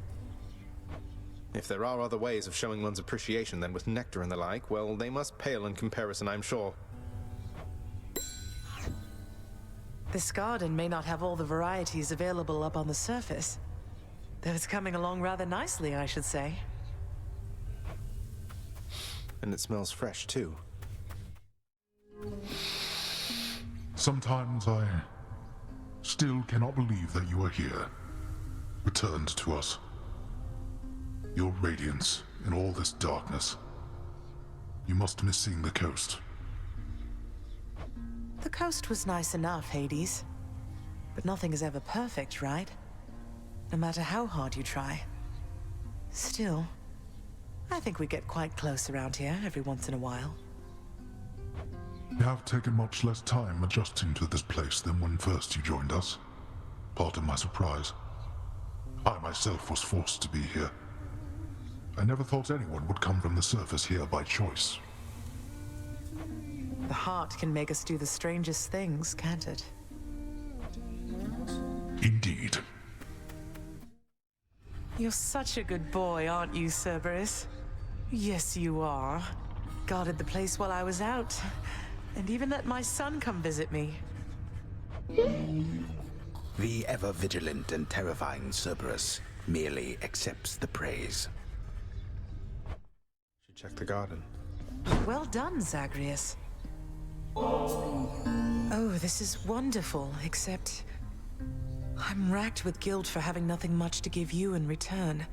If there are other ways of showing one's appreciation than with nectar and the like, well, they must pale in comparison, I'm sure. This garden may not have all the varieties available up on the surface, though it's coming along rather nicely, I should say. And it smells fresh, too. Sometimes I still cannot believe that you are here, returned to us. Your radiance in all this darkness. You must miss seeing the coast. The coast was nice enough, Hades. But nothing is ever perfect, right? No matter how hard you try. Still, I think we get quite close around here every once in a while. You have taken much less time adjusting to this place than when first you joined us. Part of my surprise. I myself was forced to be here. I never thought anyone would come from the surface here by choice. The heart can make us do the strangest things, can't it? Indeed. You're such a good boy, aren't you, Cerberus? Yes, you are. Guarded the place while I was out, and even let my son come visit me. The ever-vigilant and terrifying Cerberus merely accepts the praise. She checked the garden. Well done, Zagreus. Oh, this is wonderful, except I'm racked with guilt for having nothing much to give you in return.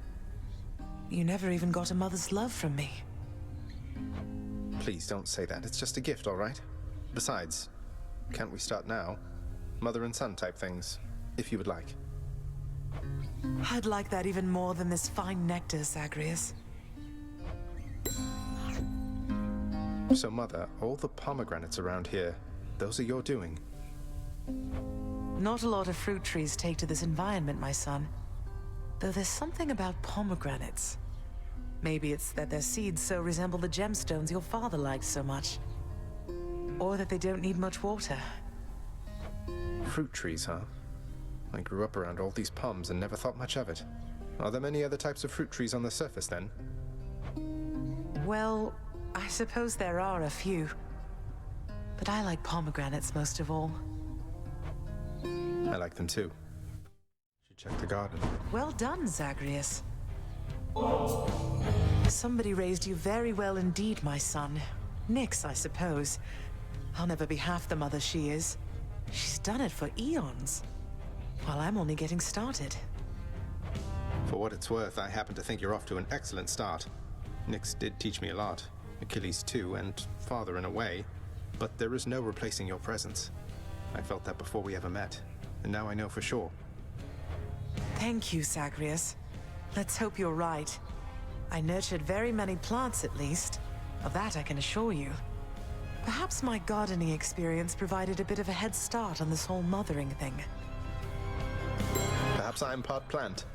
You never even got a mother's love from me. Please don't say that. It's just a gift, all right? Besides, can't we start now? Mother and son type things, if you would like. I'd like that even more than this fine nectar, Zagreus. So, Mother, all the pomegranates around here, those are your doing? Not a lot of fruit trees take to this environment, my son. Though there's something about pomegranates. Maybe it's that their seeds so resemble the gemstones your father liked so much. Or that they don't need much water. Fruit trees, huh? I grew up around all these palms and never thought much of it. Are there many other types of fruit trees on the surface, then? Well, I suppose there are a few. But I like pomegranates most of all. I like them too. She checked the garden. Well done, Zagreus. Somebody raised you very well indeed, my son. Nyx, I suppose. I'll never be half the mother she is. She's done it for eons, while I'm only getting started. For what it's worth, I happen to think you're off to an excellent start. Nyx did teach me a lot. Achilles too, and father in a way. But there is no replacing your presence. I felt that before we ever met, and now I know for sure. Thank you, Zagreus. Let's hope you're right. I nurtured very many plants, at least. Of that I can assure you. Perhaps my gardening experience provided a bit of a head start on this whole mothering thing. Perhaps I'm part plant.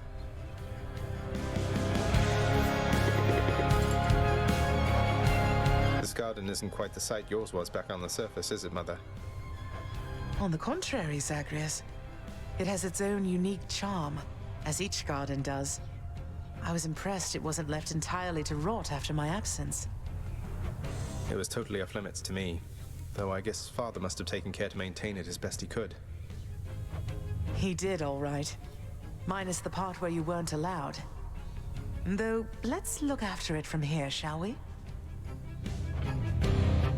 This garden isn't quite the sight yours was back on the surface, is it, Mother? On the contrary, Zagreus. It has its own unique charm, as each garden does. I was impressed it wasn't left entirely to rot after my absence. It was totally off limits to me, though I guess Father must have taken care to maintain it as best he could. He did, all right. Minus the part where you weren't allowed. Though, let's look after it from here, shall we?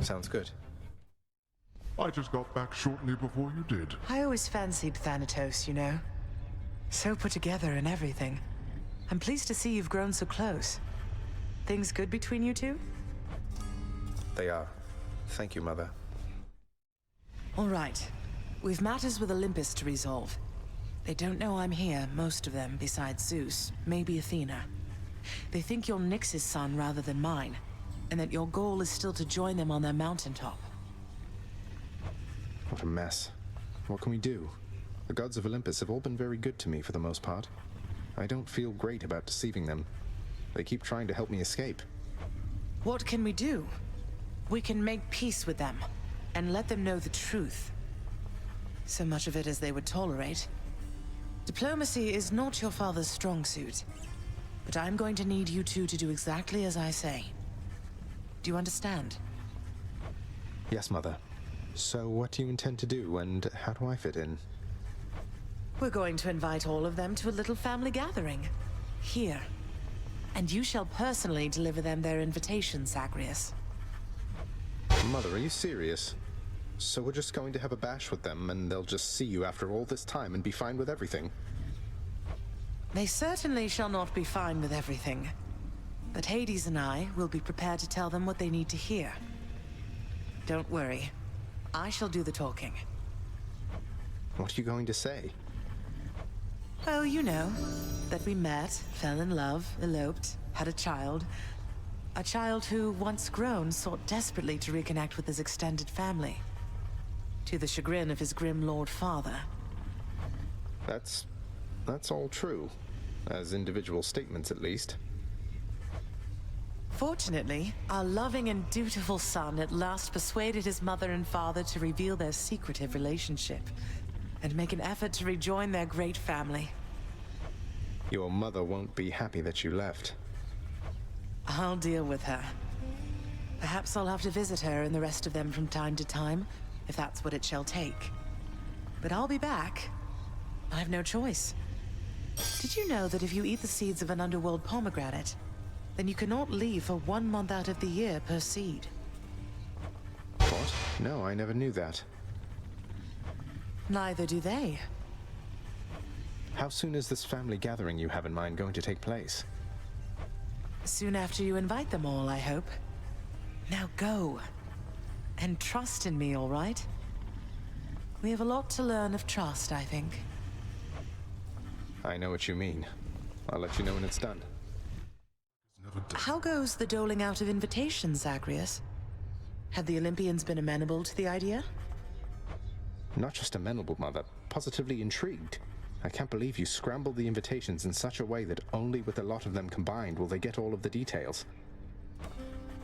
Sounds good. I just got back shortly before you did. I always fancied Thanatos, you know. So put together and everything. I'm pleased to see you've grown so close. Things good between you two? They are. Thank you, Mother. All right. We've matters with Olympus to resolve. They don't know I'm here, most of them, besides Zeus, maybe Athena. They think you're Nyx's son rather than mine. and that your goal is still to join them on their mountaintop. What a mess. What can we do? The gods of Olympus have all been very good to me for the most part. I don't feel great about deceiving them. They keep trying to help me escape. What can we do? We can make peace with them, and let them know the truth. So much of it as they would tolerate. Diplomacy is not your father's strong suit, but I'm going to need you two to do exactly as I say. Do you understand? Yes, Mother. So what do you intend to do, and how do I fit in? We're going to invite all of them to a little family gathering. Here. And you shall personally deliver them their invitation, Zagreus. Mother, are you serious? So we're just going to have a bash with them, and they'll just see you after all this time and be fine with everything? They certainly shall not be fine with everything. But Hades and I will be prepared to tell them what they need to hear. Don't worry. I shall do the talking. What are you going to say? Oh, you know. That we met, fell in love, eloped, had a child. A child who, once grown, sought desperately to reconnect with his extended family. To the chagrin of his grim lord father. That's all true. As individual statements, at least. Fortunately, our loving and dutiful son at last persuaded his mother and father to reveal their secretive relationship, and make an effort to rejoin their great family. Your mother won't be happy that you left. I'll deal with her. Perhaps I'll have to visit her and the rest of them from time to time, if that's what it shall take. But I'll be back. I have no choice. Did you know that if you eat the seeds of an Underworld pomegranate, then you cannot leave for 1 month out of the year per seed? What? No, I never knew that. Neither do they. How soon is this family gathering you have in mind going to take place? Soon after you invite them all, I hope. Now go. And trust in me, all right? We have a lot to learn of trust, I think. I know what you mean. I'll let you know when it's done. How goes the doling out of invitations, Zagreus? Have the Olympians been amenable to the idea? Not just amenable, Mother. Positively intrigued. I can't believe you scrambled the invitations in such a way that only with a lot of them combined will they get all of the details.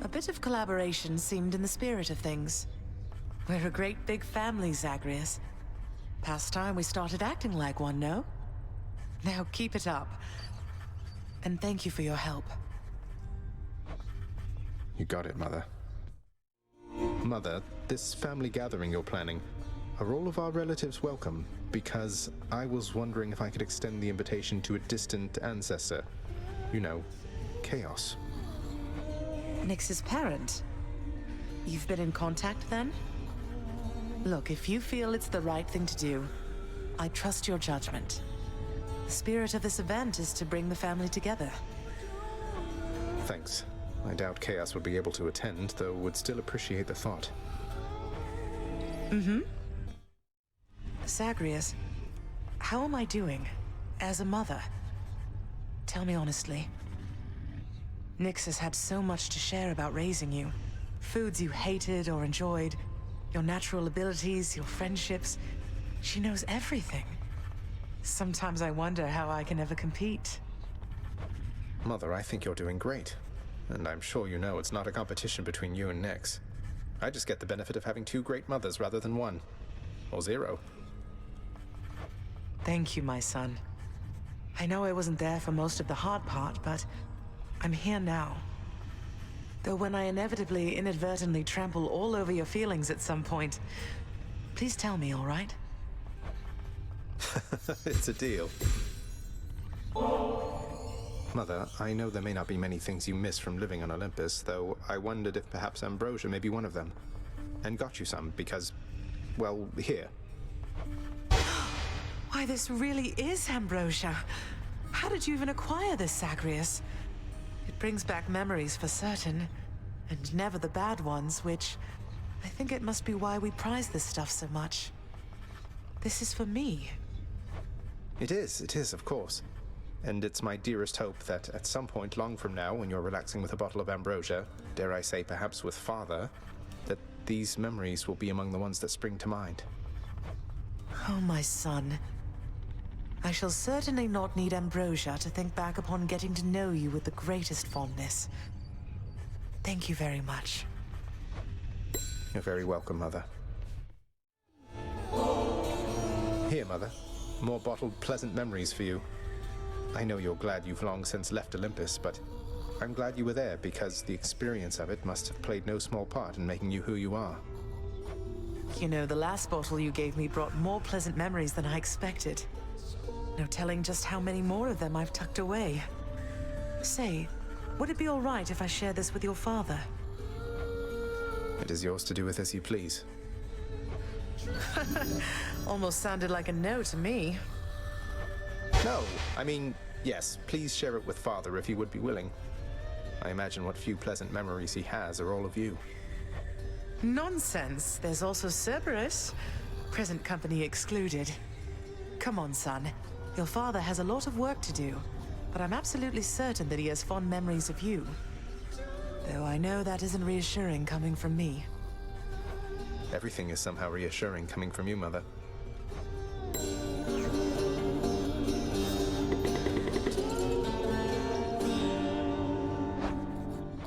A bit of collaboration seemed in the spirit of things. We're a great big family, Zagreus. Past time we started acting like one, no? Now keep it up. And thank you for your help. You got it, Mother. Mother, this family gathering you're planning, are all of our relatives welcome? Because I was wondering if I could extend the invitation to a distant ancestor. You know, Chaos. Nyx's parent? You've been in contact then? Look, if you feel it's the right thing to do, I trust your judgment. The spirit of this event is to bring the family together. Thanks. I doubt Chaos would be able to attend, though would still appreciate the thought. Zagreus, how am I doing as a mother? Tell me honestly. Nyx has had so much to share about raising you. Foods you hated or enjoyed, your natural abilities, your friendships. She knows everything. Sometimes I wonder how I can ever compete. Mother, I think you're doing great. And I'm sure you know it's not a competition between you and Nyx. I just get the benefit of having 2 great mothers rather than 1. Or 0. Thank you, my son. I know I wasn't there for most of the hard part, but I'm here now. Though when I inevitably, inadvertently trample all over your feelings at some point, please tell me, all right? It's a deal. Mother, I know there may not be many things you miss from living on Olympus, though I wondered if perhaps ambrosia may be one of them. And got you some because, well, here. Why, this really is ambrosia. How did you even acquire this, Zagreus? It brings back memories for certain, and never the bad ones, which I think it must be why we prize this stuff so much. This is for me. It is, of course. And it's my dearest hope that at some point long from now, when you're relaxing with a bottle of ambrosia, dare I say perhaps with Father, that these memories will be among the ones that spring to mind. Oh, my son. I shall certainly not need ambrosia to think back upon getting to know you with the greatest fondness. Thank you very much. You're very welcome, Mother. Here, Mother. More bottled pleasant memories for you. I know you're glad you've long since left Olympus, but I'm glad you were there because the experience of it must have played no small part in making you who you are. You know, the last bottle you gave me brought more pleasant memories than I expected. No telling just how many more of them I've tucked away. Say, would it be all right if I share this with your father? It is yours to do with as you please. Almost sounded like a no to me. No, I mean, yes, please share it with Father if he would be willing. I imagine what few pleasant memories he has are all of you. Nonsense. There's also Cerberus. Present company excluded. Come on, son. Your father has a lot of work to do, but I'm absolutely certain that he has fond memories of you. Though I know that isn't reassuring coming from me. Everything is somehow reassuring coming from you, Mother.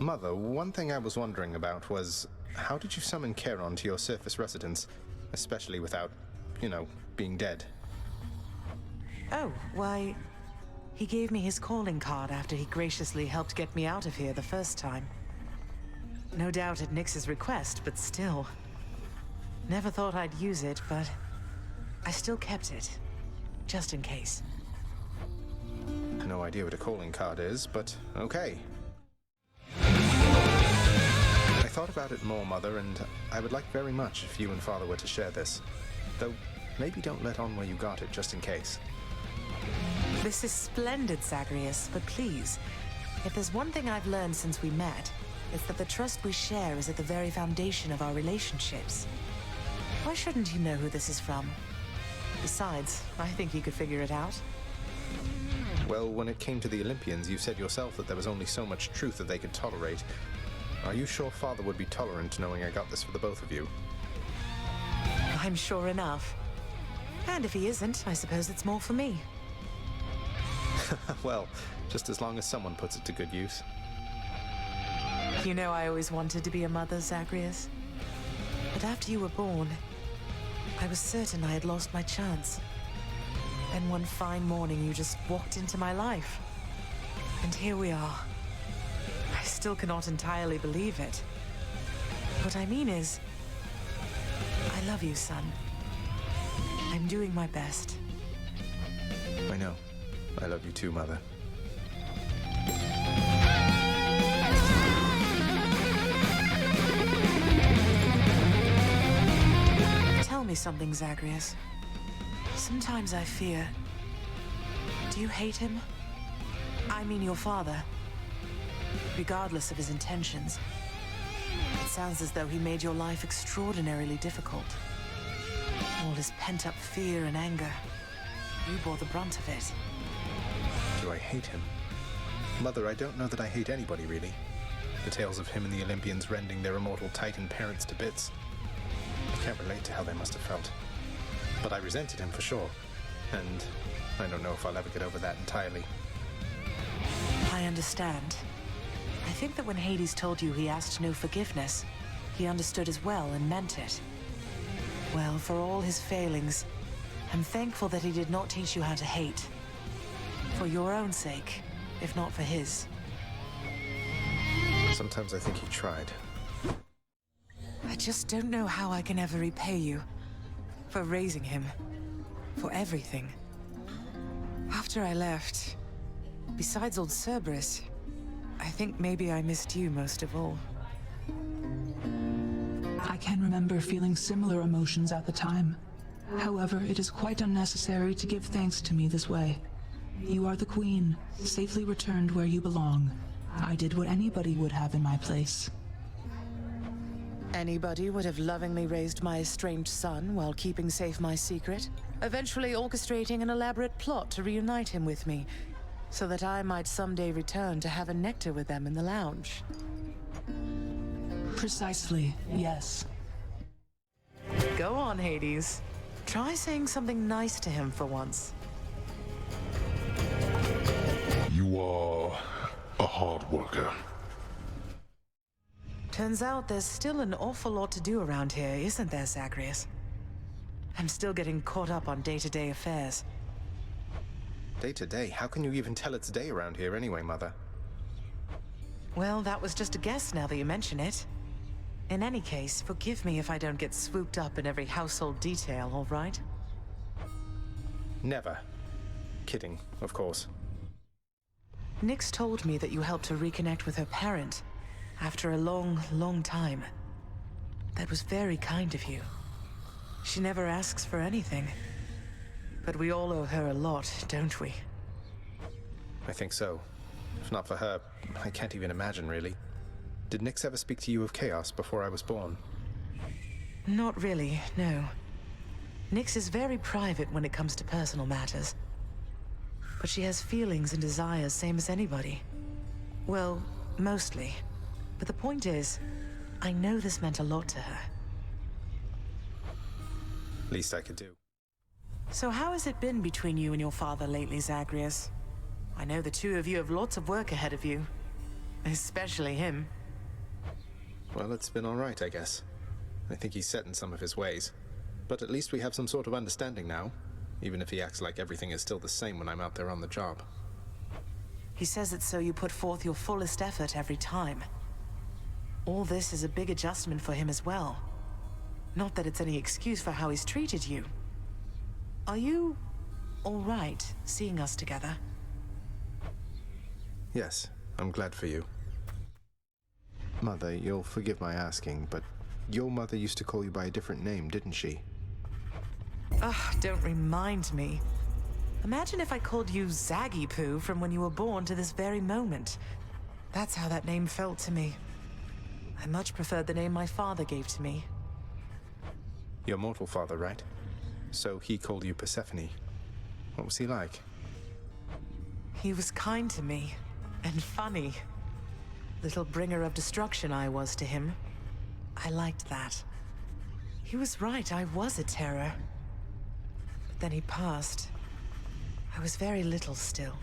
Mother, one thing I was wondering about was, how did you summon Charon to your surface residence, especially without, you know, being dead? Oh, why... He gave me his calling card after he graciously helped get me out of here the first time. No doubt at Nyx's request, but still. Never thought I'd use it, but I still kept it, just in case. No idea what a calling card is, but okay. I thought about it more, Mother, and I would like very much if you and Father were to share this. Though, maybe don't let on where you got it, just in case. This is splendid, Zagreus, but please, if there's one thing I've learned since we met, it's that the trust we share is at the very foundation of our relationships. Why shouldn't you know who this is from? Besides, I think you could figure it out. Well, when it came to the Olympians, you said yourself that there was only so much truth that they could tolerate. Are you sure Father would be tolerant knowing I got this for the both of you? I'm sure enough. And if he isn't, I suppose it's more for me. Well, just as long as someone puts it to good use. You know I always wanted to be a mother, Zagreus. But after you were born, I was certain I had lost my chance. Then one fine morning you just walked into my life. And here we are. I still cannot entirely believe it. What I mean is, I love you, son. I'm doing my best. I know. I love you too, Mother. Tell me something, Zagreus. Sometimes I fear... Do you hate him? I mean your father. Regardless of his intentions. It sounds as though he made your life extraordinarily difficult. All his pent-up fear and anger. You bore the brunt of it. Do I hate him? Mother, I don't know that I hate anybody, really. The tales of him and the Olympians rending their immortal Titan parents to bits. I can't relate to how they must have felt. But I resented him for sure. And I don't know if I'll ever get over that entirely. I understand. I think that when Hades told you he asked no forgiveness, he understood as well and meant it. Well, for all his failings, I'm thankful that he did not teach you how to hate. For your own sake, if not for his. Sometimes I think he tried. I just don't know how I can ever repay you. For raising him. For everything. After I left, besides old Cerberus, I think maybe I missed you most of all. I can remember feeling similar emotions at the time. However, it is quite unnecessary to give thanks to me this way. You are the queen, safely returned where you belong. I did what anybody would have in my place. Anybody would have lovingly raised my estranged son while keeping safe my secret, eventually orchestrating an elaborate plot to reunite him with me. so that I might someday return to have a nectar with them in the lounge. Precisely, yes. Go on, Hades. Try saying something nice to him for once. You are a hard worker. Turns out there's still an awful lot to do around here, isn't there, Zagreus? I'm still getting caught up on day-to-day affairs. Day to day? How can you even tell it's day around here anyway, Mother? Well, that was just a guess now that you mention it. In any case, forgive me if I don't get swooped up in every household detail, all right? Never. Kidding, of course. Nyx told me that you helped her reconnect with her parent after a long, long time. That was very kind of you. She never asks for anything. But we all owe her a lot, don't we? I think so. If not for her, I can't even imagine, really. Did Nyx ever speak to you of chaos before I was born? Not really, no. Nyx is very private when it comes to personal matters. But she has feelings and desires, same as anybody. Well, mostly. But the point is, I know this meant a lot to her. Least I could do. So how has it been between you and your father lately, Zagreus? I know the two of you have lots of work ahead of you. Especially him. Well, it's been all right, I guess. I think he's set in some of his ways. But at least we have some sort of understanding now, even if he acts like everything is still the same when I'm out there on the job. He says it's so you put forth your fullest effort every time. All this is a big adjustment for him as well. Not that it's any excuse for how he's treated you. Are you all right seeing us together? Yes, I'm glad for you. Mother, you'll forgive my asking, but your mother used to call you by a different name, didn't she? Ugh, don't remind me. Imagine if I called you Zaggy Poo from when you were born to this very moment. That's how that name felt to me. I much preferred the name my father gave to me. Your mortal father, right? So he called you Persephone. What was he like? He was kind to me, and funny. Little bringer of destruction I was to him. I liked that. He was right, I was a terror. But then he passed. I was very little still.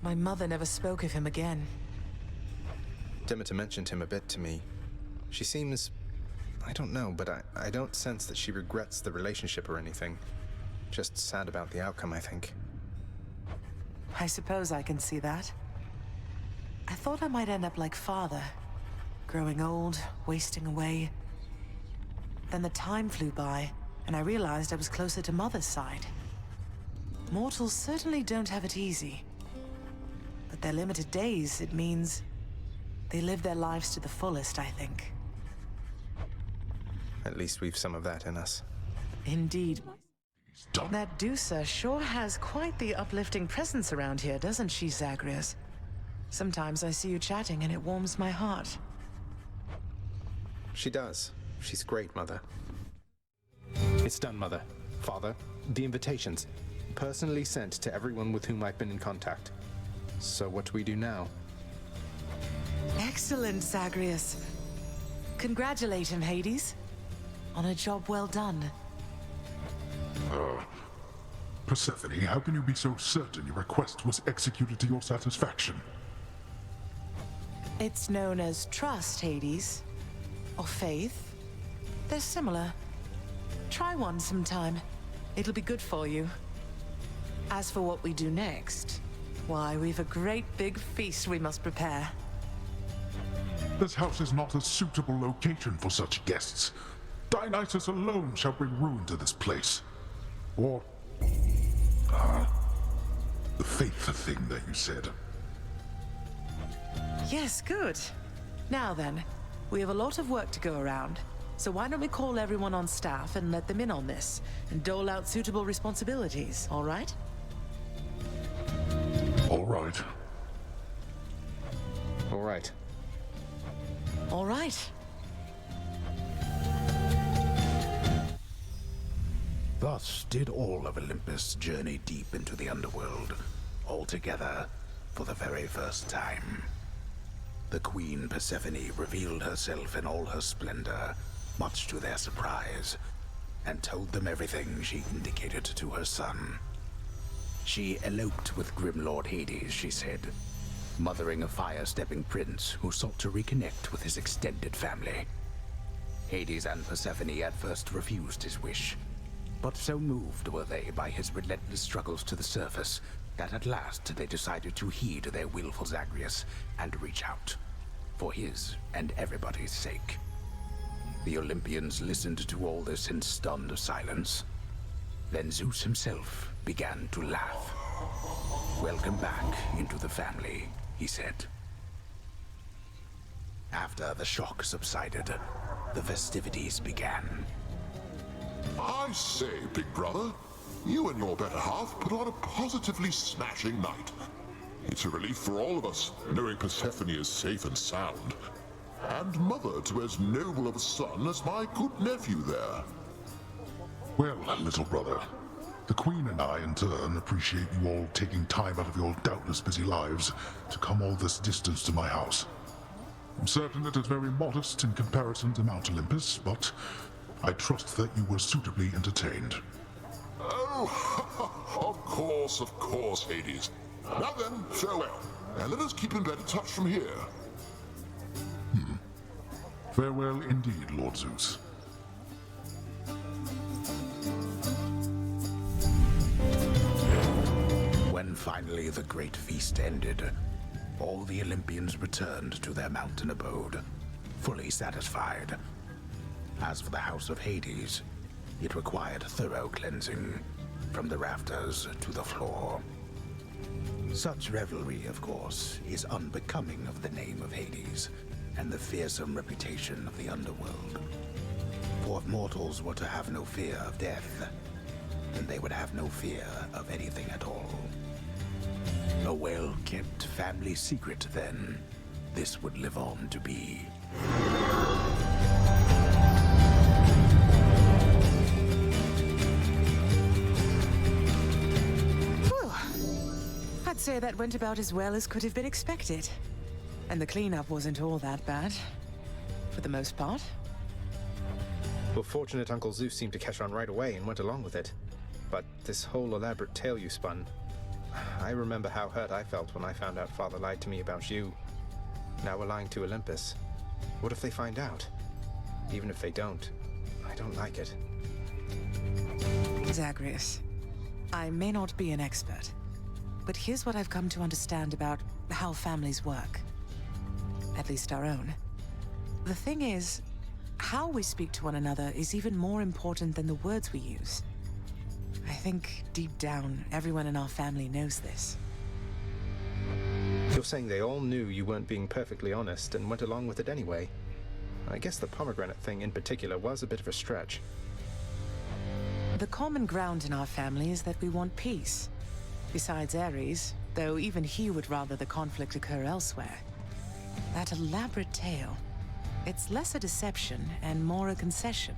My mother never spoke of him again. Demeter mentioned him a bit to me. She seems... I don't know, but I don't sense that she regrets the relationship or anything. Just sad about the outcome, I think. I suppose I can see that. I thought I might end up like father. Growing old, wasting away. Then the time flew by, and I realized I was closer to Mother's side. Mortals certainly don't have it easy. But their limited days, it means they live their lives to the fullest, I think. At least we've some of that in us. Indeed. Done. That Dusa sure has quite the uplifting presence around here, doesn't she, Zagreus? Sometimes I see you chatting and it warms my heart. She does. She's great, Mother. It's done, Mother. Father, the invitations. Personally sent to everyone with whom I've been in contact. So what do we do now? Excellent, Zagreus. Congratulate him, Hades. On a job well done. Persephone, how can you be so certain your request was executed to your satisfaction? It's known as trust, Hades. Or faith. They're similar. Try one sometime. It'll be good for you. As for what we do next, why, we've a great big feast we must prepare. This house is not a suitable location for such guests. Dionysus alone shall bring ruin to this place. Or... the faith thing that you said. Yes, good. Now then, we have a lot of work to go around. So why don't we call everyone on staff and let them in on this, and dole out suitable responsibilities, all right? All right. All right. All right. Thus did all of Olympus journey deep into the Underworld, all together for the very first time. The Queen Persephone revealed herself in all her splendor, much to their surprise, and told them everything she indicated to her son. She eloped with Grim Lord Hades, she said, mothering a fire-stepping prince who sought to reconnect with his extended family. Hades and Persephone at first refused his wish, but so moved were they by his relentless struggles to the surface that at last they decided to heed their willful Zagreus and reach out, for his and everybody's sake. The Olympians listened to all this in stunned silence. Then Zeus himself began to laugh. "Welcome back into the family," he said. After the shock subsided, the festivities began. I say, big brother, you and your better half put on a positively smashing night. It's a relief for all of us, knowing Persephone is safe and sound. And mother to as noble of a son as my good nephew there. Well, little brother, the Queen and I, in turn, appreciate you all taking time out of your doubtless busy lives to come all this distance to my house. I'm certain it is very modest in comparison to Mount Olympus, but I trust that you were suitably entertained. Oh, of course, Hades. Now then, farewell, and let us keep in better touch from here. Farewell indeed, Lord Zeus. When finally the great feast ended, all the Olympians returned to their mountain abode, fully satisfied. As for the house of Hades, it required thorough cleansing, from the rafters to the floor. Such revelry, of course, is unbecoming of the name of Hades and the fearsome reputation of the Underworld. For if mortals were to have no fear of death, then they would have no fear of anything at all. A well-kept family secret, then, this would live on to be. Whew. I'd say that went about as well as could have been expected. And the cleanup wasn't all that bad. For the most part. Well, fortunate Uncle Zeus seemed to catch on right away and went along with it. But this whole elaborate tale you spun, I remember how hurt I felt when I found out Father lied to me about you. Now we're lying to Olympus. What if they find out? Even if they don't, I don't like it. Zagreus, I may not be an expert, but here's what I've come to understand about how families work. At least our own. The thing is, how we speak to one another is even more important than the words we use. I think, deep down, everyone in our family knows this. You're saying they all knew you weren't being perfectly honest and went along with it anyway. I guess the pomegranate thing in particular was a bit of a stretch. The common ground in our family is that we want peace. Besides Ares, though even he would rather the conflict occur elsewhere. That elaborate tale, it's less a deception and more a concession.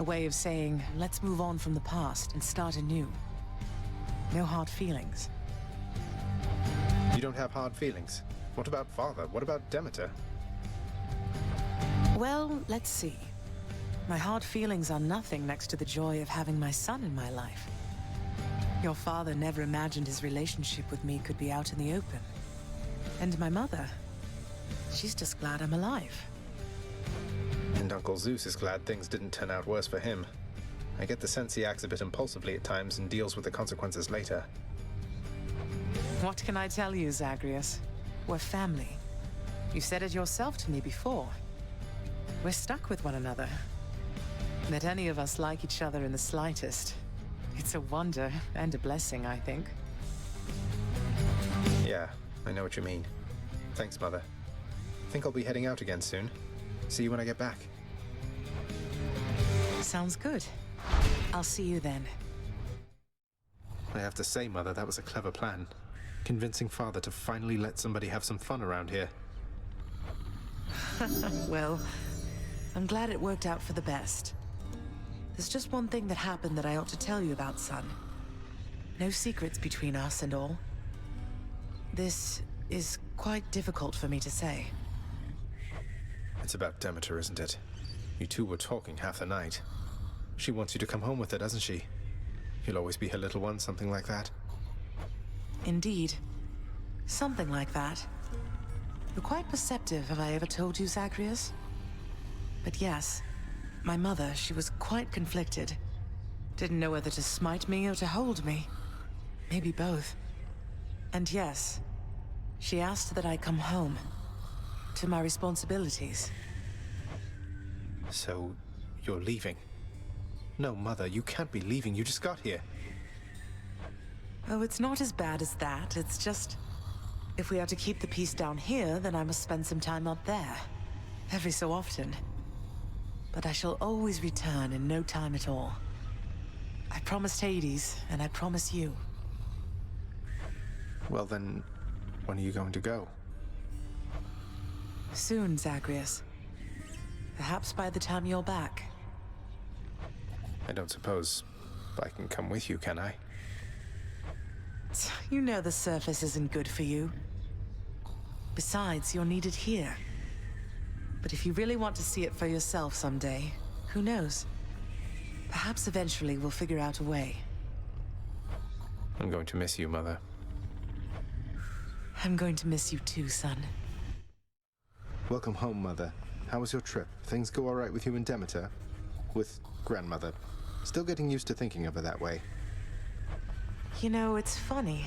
A way of saying, let's move on from the past and start anew. No hard feelings. You don't have hard feelings? What about Father? What about Demeter? Well, let's see. My hard feelings are nothing next to the joy of having my son in my life. Your father never imagined his relationship with me could be out in the open. And my mother, she's just glad I'm alive. And Uncle Zeus is glad things didn't turn out worse for him. I get the sense he acts a bit impulsively at times and deals with the consequences later. What can I tell you, Zagreus? We're family. You said it yourself to me before. We're stuck with one another. That any of us like each other in the slightest. It's a wonder and a blessing, I think. Yeah, I know what you mean. Thanks, Mother. Think I'll be heading out again soon. See you when I get back. Sounds good. I'll see you then. I have to say, Mother, that was a clever plan. Convincing Father to finally let somebody have some fun around here. Well, I'm glad it worked out for the best. There's just one thing that happened that I ought to tell you about, son. No secrets between us and all. This is quite difficult for me to say. It's about Demeter, isn't it? You two were talking half the night. She wants you to come home with her, doesn't she? You'll always be her little one, something like that. Indeed. Something like that. You're quite perceptive, have I ever told you, Zagreus? But yes, my mother, she was quite conflicted. Didn't know whether to smite me or to hold me. Maybe both. And yes, she asked that I come home. To my responsibilities. So, you're leaving? No, Mother, you can't be leaving. You just got here. Oh, it's not as bad as that. It's just... if we are to keep the peace down here, then I must spend some time up there. Every so often. But I shall always return in no time at all. I promised Hades, and I promise you. Well then, when are you going to go? Soon, Zagreus. Perhaps by the time you're back. I don't suppose I can come with you, can I? You know the surface isn't good for you. Besides, you're needed here. But if you really want to see it for yourself someday, who knows? Perhaps eventually we'll figure out a way. I'm going to miss you, Mother. I'm going to miss you too, son. Welcome home, Mother. How was your trip? Things go all right with you and Demeter? With Grandmother? Still getting used to thinking of her that way. You know, it's funny.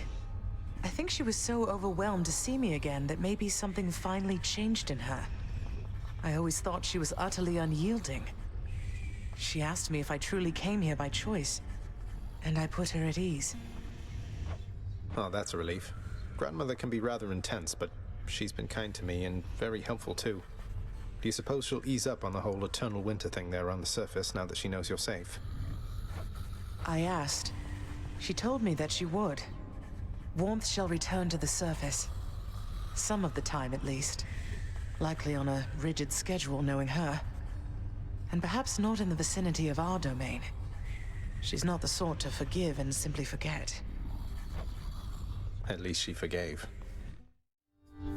I think she was so overwhelmed to see me again that maybe something finally changed in her. I always thought she was utterly unyielding. She asked me if I truly came here by choice, and I put her at ease. Oh, that's a relief. Grandmother can be rather intense, but she's been kind to me and very helpful too. Do you suppose she'll ease up on the whole eternal winter thing there on the surface now that she knows you're safe? I asked. She told me that she would. Warmth shall return to the surface. Some of the time, at least. Likely on a rigid schedule, knowing her. And perhaps not in the vicinity of our domain. She's not the sort to forgive and simply forget. At least she forgave.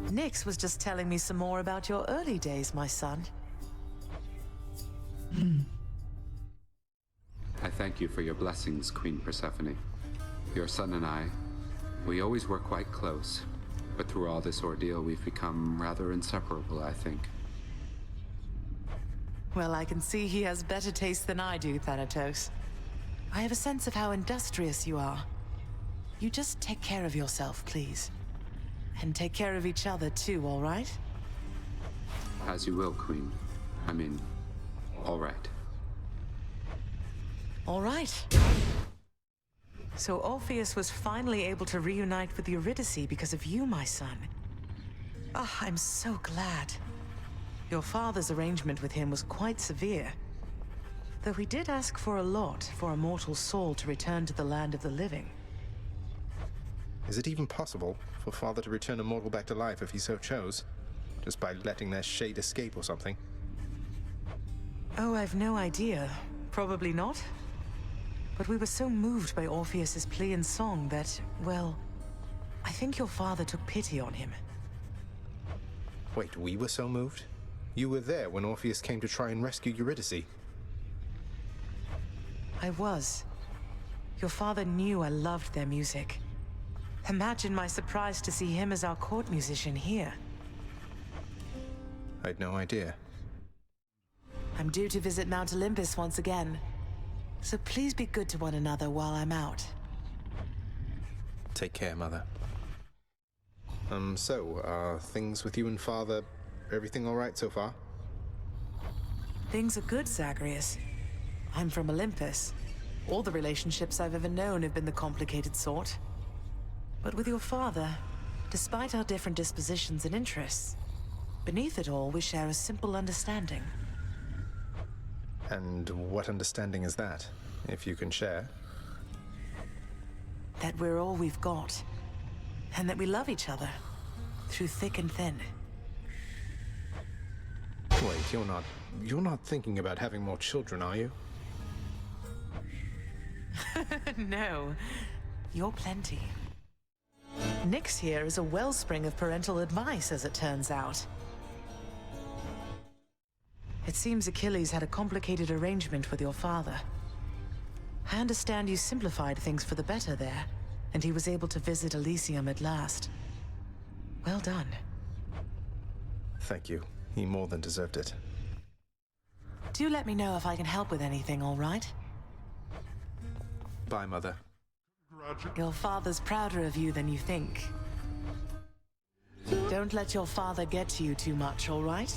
Nyx was just telling me some more about your early days, my son. I thank you for your blessings, Queen Persephone. Your son and I, we always were quite close, but through all this ordeal we've become rather inseparable, I think. Well, I can see he has better taste than I do, Thanatos. I have a sense of how industrious you are. You just take care of yourself, please. And take care of each other too, all right? As you will, Queen. I mean, all right. All right. So Orpheus was finally able to reunite with Eurydice because of you, my son. Ah, I'm so glad. Your father's arrangement with him was quite severe. Though he did ask for a lot for a mortal soul to return to the land of the living. Is it even possible for Father to return a mortal back to life if he so chose? Just by letting their shade escape or something? Oh, I've no idea. Probably not. But we were so moved by Orpheus's plea and song that, well, I think your father took pity on him. Wait, we were so moved? You were there when Orpheus came to try and rescue Eurydice. I was. Your father knew I loved their music. Imagine my surprise to see him as our court musician here. I'd no idea. I'm due to visit Mount Olympus once again. So please be good to one another while I'm out. Take care, Mother. So, are things with you and Father, everything all right so far? Things are good, Zagreus. I'm from Olympus. All the relationships I've ever known have been the complicated sort. But with your father, despite our different dispositions and interests, beneath it all we share a simple understanding. And what understanding is that, if you can share? That we're all we've got. And that we love each other, through thick and thin. Wait, you're not thinking about having more children, are you? No. You're plenty. Nyx here is a wellspring of parental advice, as it turns out. It seems Achilles had a complicated arrangement with your father. I understand you simplified things for the better there, and he was able to visit Elysium at last. Well done. Thank you. He more than deserved it. Do let me know if I can help with anything, all right? Bye, Mother. Your father's prouder of you than you think. Don't let your father get to you too much, all right?